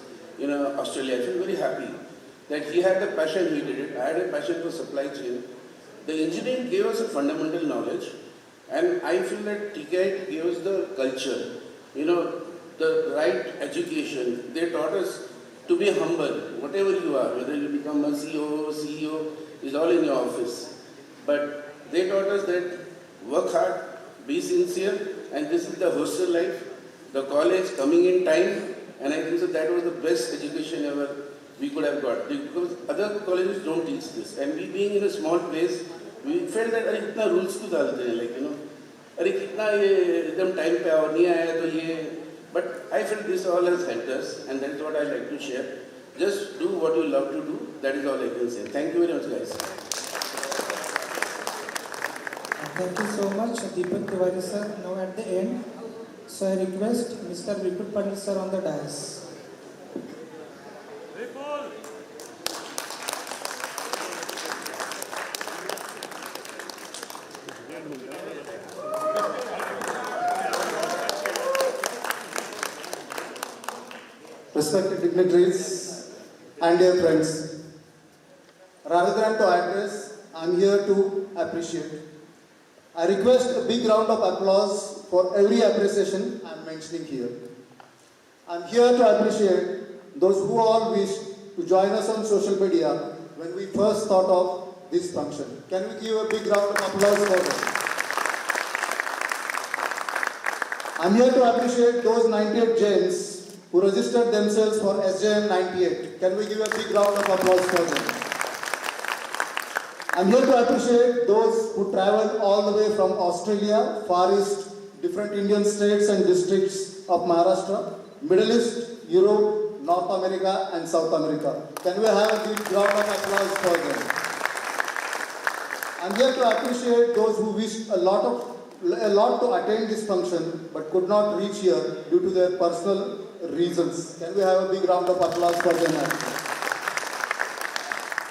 Australia. I feel very happy. that he had the passion, he did it. I had a passion for supply chain. The engineering gave us a fundamental knowledge, and I feel that TKIT gave us the culture, the right education. They taught us to be humble, whatever you are, whether you become a CEO is all in your office. But they taught us that work hard, be sincere, and this is the hostel life, the college coming in time, and I think so that was the best education ever we could have got. Because other colleges don't teach this. And we being in a small place, we felt that अरे कितना rules को डालते हैं, अरे कितना ये एकदम time पे और नहीं आया तो ये. But I felt this all has helped us, and that is what I like to share. Just do what you love to do. That is all I can say. Thank you very much, guys. Thank you so much, Deepak Tiwari sir. Now at the end, so I request Mr. Vipul Pandit sir on the dais. Respected dignitaries and dear friends, rather than to address, I am here to appreciate. I request a big round of applause for every appreciation I am mentioning here. I am here to appreciate those who all wished to join us on social media when we first thought of this function. Can we give a big round of applause for them? I am here to appreciate those 98 Jains who registered themselves for SJM 98. Can we give a big round of applause for them? I'm here to appreciate those who traveled all the way from Australia, Far East, different Indian states and districts of Maharashtra, Middle East, Europe, North America and South America. Can we have a big round of applause for them? I'm here to appreciate those who wished a lot to attend this function but could not reach here due to their personal reasons. Can we have a big round of applause for them?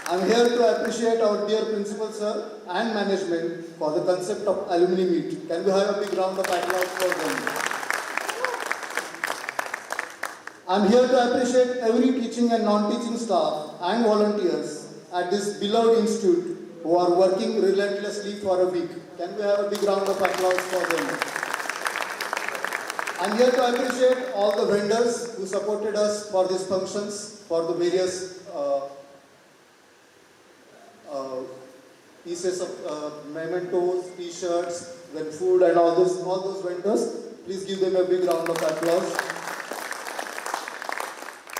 I'm here to appreciate our dear principal sir and management for the concept of alumni meet. Can we have a big round of applause for them? I'm here to appreciate every teaching and non-teaching staff and volunteers at this beloved institute who are working relentlessly for a week. Can we have a big round of applause for them? I'm here to appreciate all the vendors who supported us for these functions, for the various pieces of mementos, t-shirts, then food and all those vendors. Please give them a big round of applause.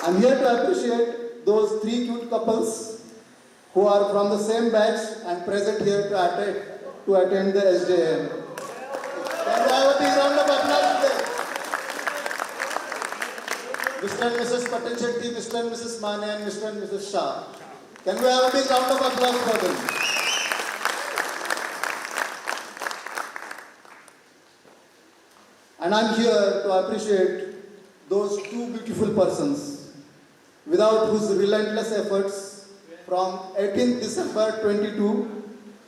I'm here to appreciate those 3 cute couples who are from the same batch and present here to attend the SJM. Can we have a big round of applause to them? Mr. and Mrs. Patel-Shetty, Mr. and Mrs. Mane and Mr. and Mrs. Shah. Can we have a big round of applause for them? And I'm here to appreciate those 2 beautiful persons without whose relentless efforts from 18th December 22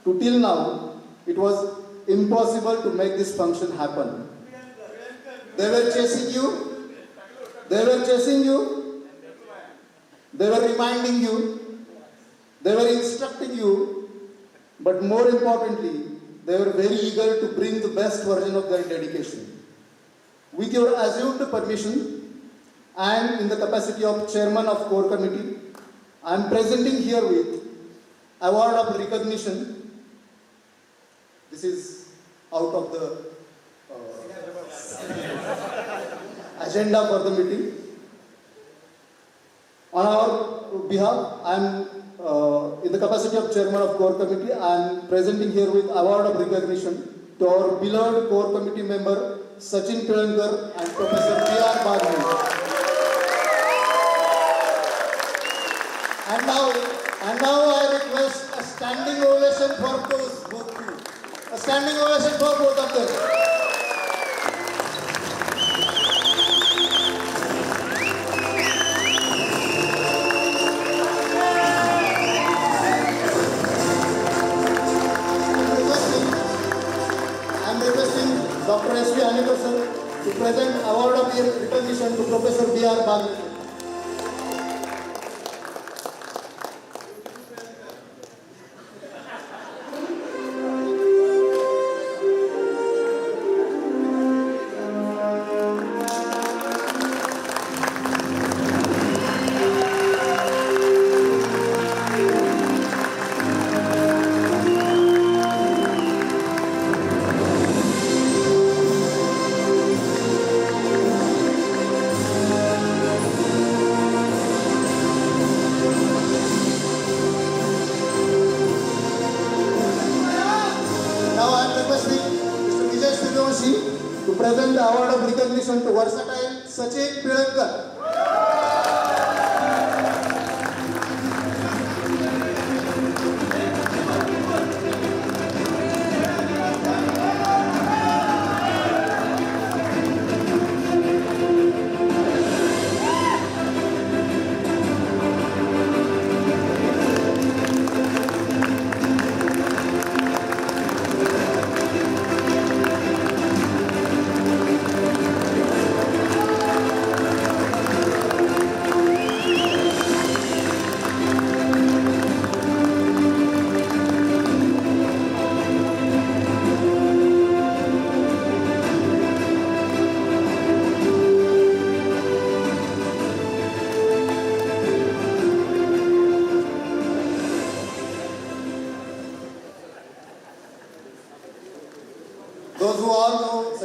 to till now, it was impossible to make this function happen. They were chasing you. They were chasing you, they were reminding you, they were instructing you, but more importantly, they were very eager to bring the best version of their dedication. With your assumed permission and in the capacity of Chairman of Core Committee, I am presenting here with award of recognition. This is out of the agenda for the meeting. On our behalf, I am in the capacity of Chairman of Core Committee, I am presenting here with award of recognition to our beloved Core Committee member Sachin Pilankar and Professor B.R. Bagni. And now I request a standing ovation for both two. A standing ovation for both of them. Dr. S.V. Anikar sir to present award of recognition to Professor B.R. Bagni.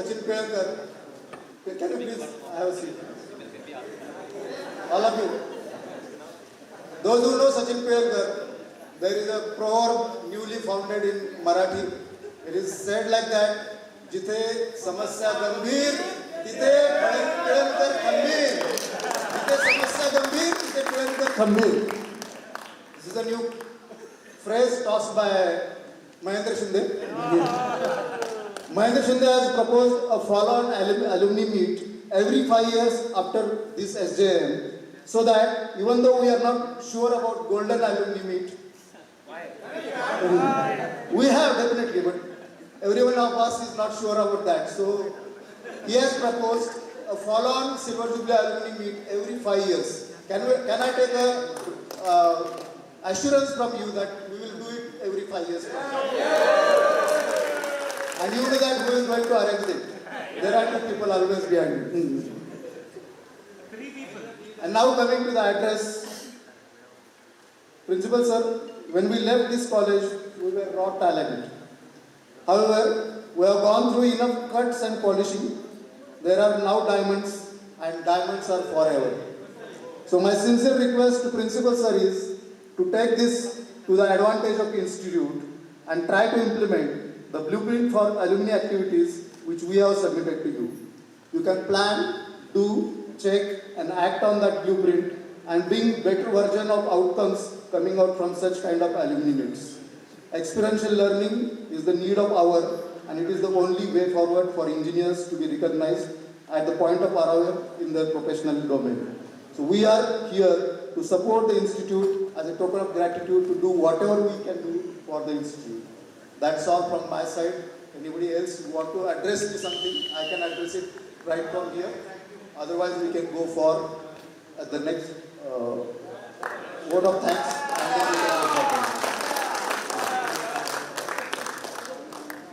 Sachin Pelkar. Can you please have a seat? All of you. Those who know Sachin Pelkar, there is a proverb newly founded in Marathi. It is said like that, जिथे समस्या गंभीर, तिथे पिळवकर खंबीर. जिथे समस्या गंभीर, तिथे पिळवकर खंबीर. This is a new phrase tossed by Mahendra Shinde. Mahendra Shinde has proposed a follow-on alumni meet every 5 years after this SJM, so that even though we are not sure about golden alumni meet, we have definitely, but everyone of us is not sure about that. So he has proposed a follow-on Silver Jubilee alumni meet every 5 years. Can I take a assurance from you that we will do it every 5 years? And you know that who is going to arrange it. There are 2 people always behind you. 3 people. And now coming to the address. Principal sir, when we left this college, we were raw talent. However, we have gone through enough cuts and polishing. There are now diamonds, and diamonds are forever. So my sincere request to Principal sir is to take this to the advantage of the institute and try to implement the blueprint for alumni activities which we have submitted to you. You can plan, do, check and act on that blueprint and bring better version of outcomes coming out from such kind of alumni meets. Experiential learning is the need of hour, and it is the only way forward for engineers to be recognized at the point of arrival in their professional domain. So we are here to support the institute as a token of gratitude to do whatever we can do for the institute. That's all from my side. Anybody else who want to address me something, I can address it right from here. Otherwise, we can go for the next vote of thanks. And then we can go for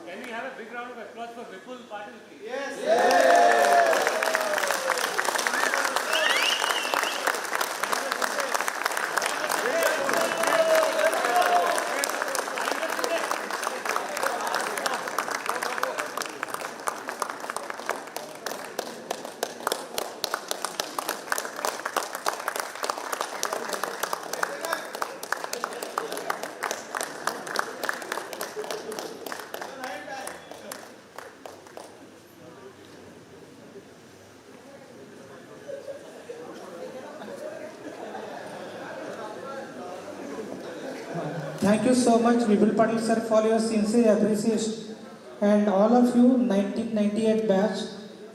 Can we have a big round of applause for Vipul Patil, please? Yes. Thank you so much, JubIlee Patil sir, for your sincere appreciation, and all of you 1998 batch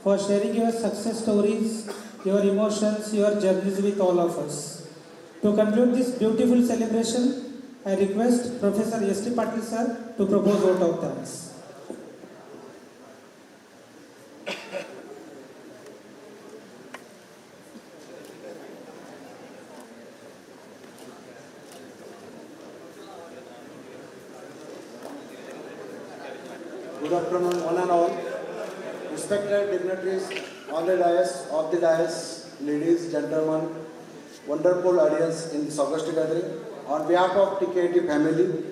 for sharing your success stories, your emotions, your journeys with all of us. To conclude this beautiful celebration, I request Professor S.T. Patil sir to propose vote of thanks. Good afternoon, one and all. Respected dignitaries on the dais, off the dais, ladies, gentlemen, wonderful audience in this August gathering. On behalf of TKT family,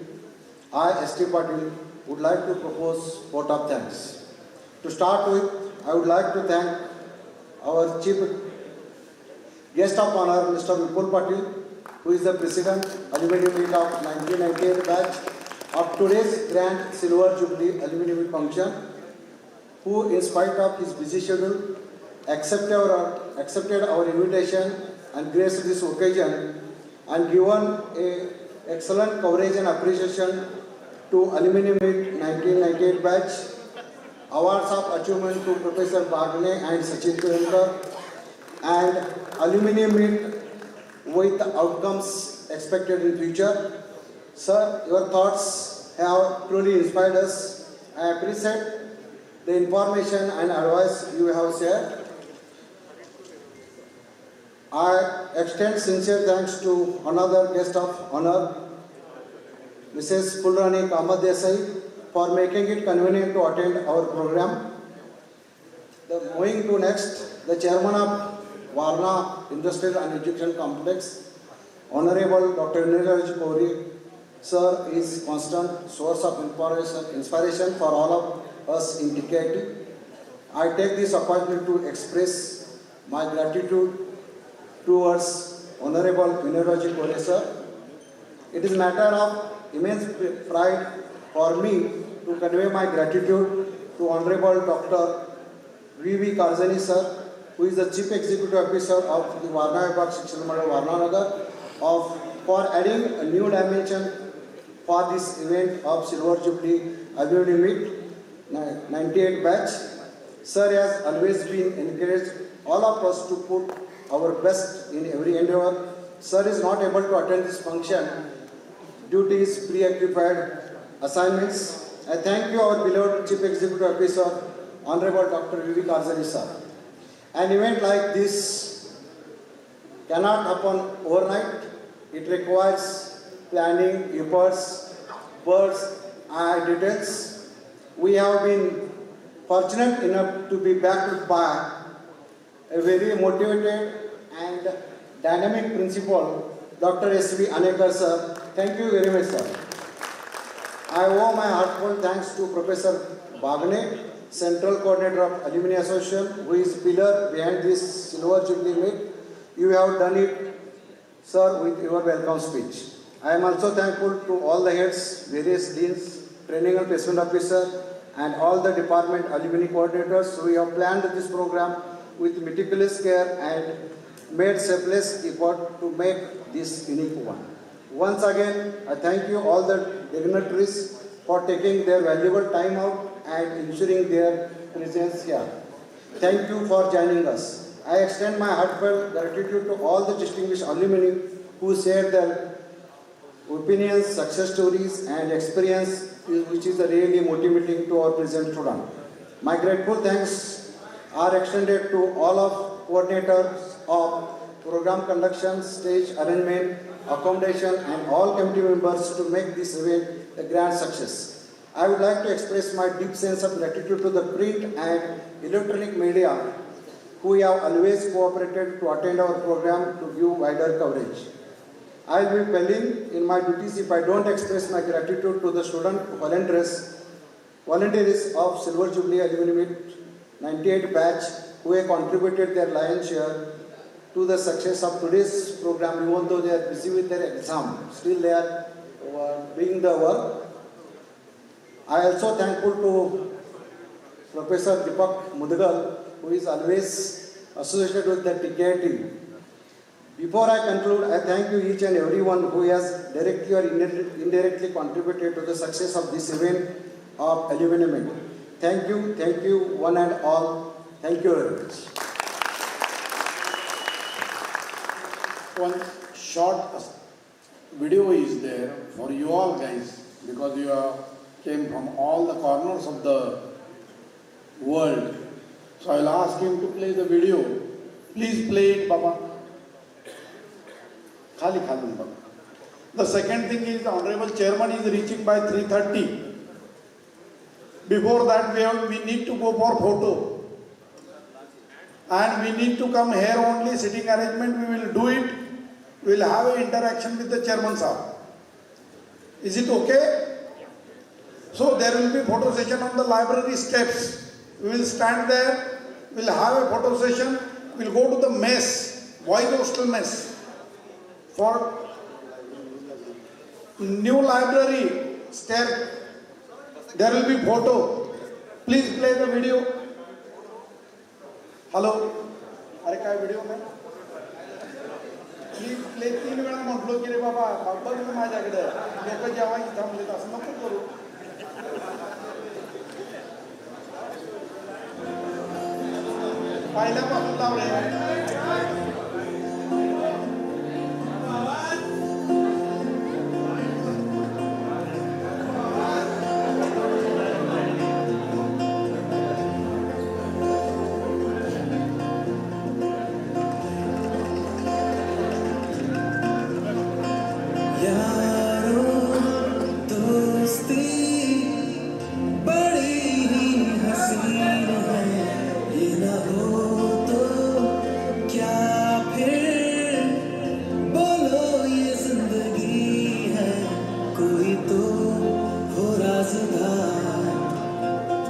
I, S.T. Patil, would like to propose vote of thanks. To start with, I would like to thank our chief guest of honor, Mr. Vipul Patil, who is the president, alumni meet of 1998 batch of today's grand Silver Jubilee alumni meet function, who in spite of his busy schedule accepted our invitation and graced this occasion and given a excellent coverage and appreciation to alumni meet 1998 batch. Awards of achievement to Professor Bagne and Sachin Pelkar, and alumni meet with outcomes expected in future. Sir, your thoughts have truly inspired us. I appreciate the information and advice you have shared. I extend sincere thanks to another guest of honor, Mrs. Pulrani Kamat Desai, for making it convenient to attend our program. Moving to next, the chairman of Varna Industrial and Education Complex, Honorable Dr. Niraj Kauri, sir, is constant source of inspiration for all of us in TKT. I take this opportunity to express my gratitude towards Honorable Vinayaraji Kore sir. It is a matter of immense pride for me to convey my gratitude to Honorable Dr. V.V. Karzani sir, who is the Chief Executive Officer of the Varna Vibhag Shikshan Mandal Varnanagar, for adding a new dimension for this event of Silver Jubilee Alumni Meet 98 batch. Sir has always been encouraged all of us to put our best in every endeavor. Sir is not able to attend this function due to his preoccupied assignments. I thank you, our beloved Chief Executive Officer, Honorable Dr. V.V. Karzani sir. An event like this cannot happen overnight. It requires planning, efforts, words, and details. We have been fortunate enough to be backed by a very motivated and dynamic principal, Dr. S.V. Anekar sir. Thank you very much, sir. I owe my heartfelt thanks to Professor Bagne, Central Coordinator of Alumni Association, who is pillar behind this Silver Jubilee Meet. You have done it, sir, with your welcome speech. I am also thankful to all the heads, various deans, training and placement officer, and all the department alumni coordinators who have planned this program with meticulous care and made selfless effort to make this unique one. Once again, I thank you all the dignitaries for taking their valuable time out and ensuring their presence here. Thank you for joining us. I extend my heartfelt gratitude to all the distinguished alumni who shared their opinions, success stories, and experience, which is really motivating to our present student. My grateful thanks are extended to all of coordinators of program conduction, stage arrangement, accommodation, and all committee members to make this event a grand success. I would like to express my deep sense of gratitude to the print and electronic media who have always cooperated to attend our program to give wider coverage. I will be failing in my duties if I don't express my gratitude to the student volunteers of Silver Jubilee Alumni Meet 98 batch who have contributed their lion's share to the success of today's program, even though they are busy with their exam. Still they are doing the work. I also thankful to Professor Deepak Mudagal, who is always associated with the TKIT. Before I conclude, I thank you each and everyone who has directly or indirectly contributed to the success of this event of Alumni Meet. Thank you one and all. Thank you very much. One short video is there for you all guys, because you came from all the corners of the world. So I'll ask him to play the video. Please play it, Baba. Khali Khalun Baba. The second thing is the Honorable Chairman is reaching by 3:30. Before that we need to go for photo. And we need to come here only, sitting arrangement, we will do it. We will have an interaction with the Chairman sir. Is it okay? So there will be photo session on the library steps. We will stand there, we will have a photo session, we will go to the mess, boys hostel mess. For new library stair, there will be photo. Please play the video. Hello? Are you video man? Please play 3 वेळा म्हटलो की रे बाबा बघ ना माझ्याकडे लोक जेव्हा इथं थांबलेत असं नको करू. पहिल्यापासून लावले.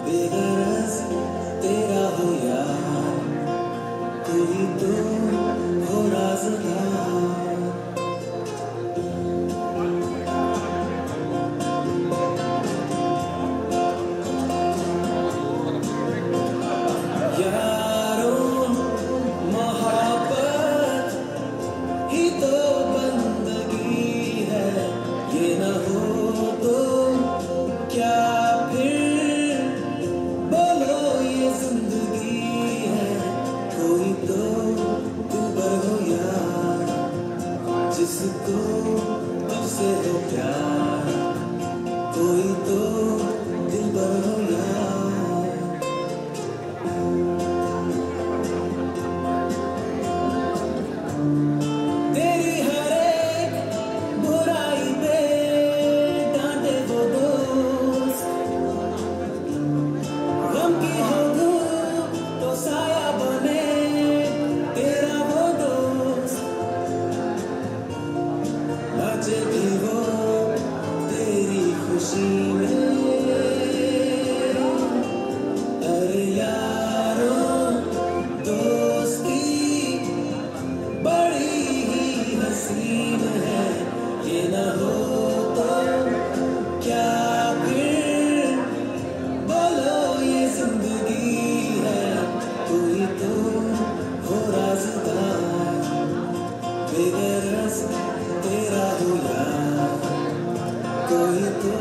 बेगरज तेरा जिसको तुझसे हो प्यार, कोई तो दिलबर हो यार। तेरी हर एक बुराई पे डांटे वो दोस्त, गम की हो धूप तो साया बने तेरा वो दोस्त, नाचे भी वो तेरी खुशी में। अरे यारो दोस्ती बड़ी ही हसीन है, ये न हो तो क्या फिर बोलो ये जिंदगी है। कोई तो हो राज़दार, बेगरज तेरा हो यार, कोई तो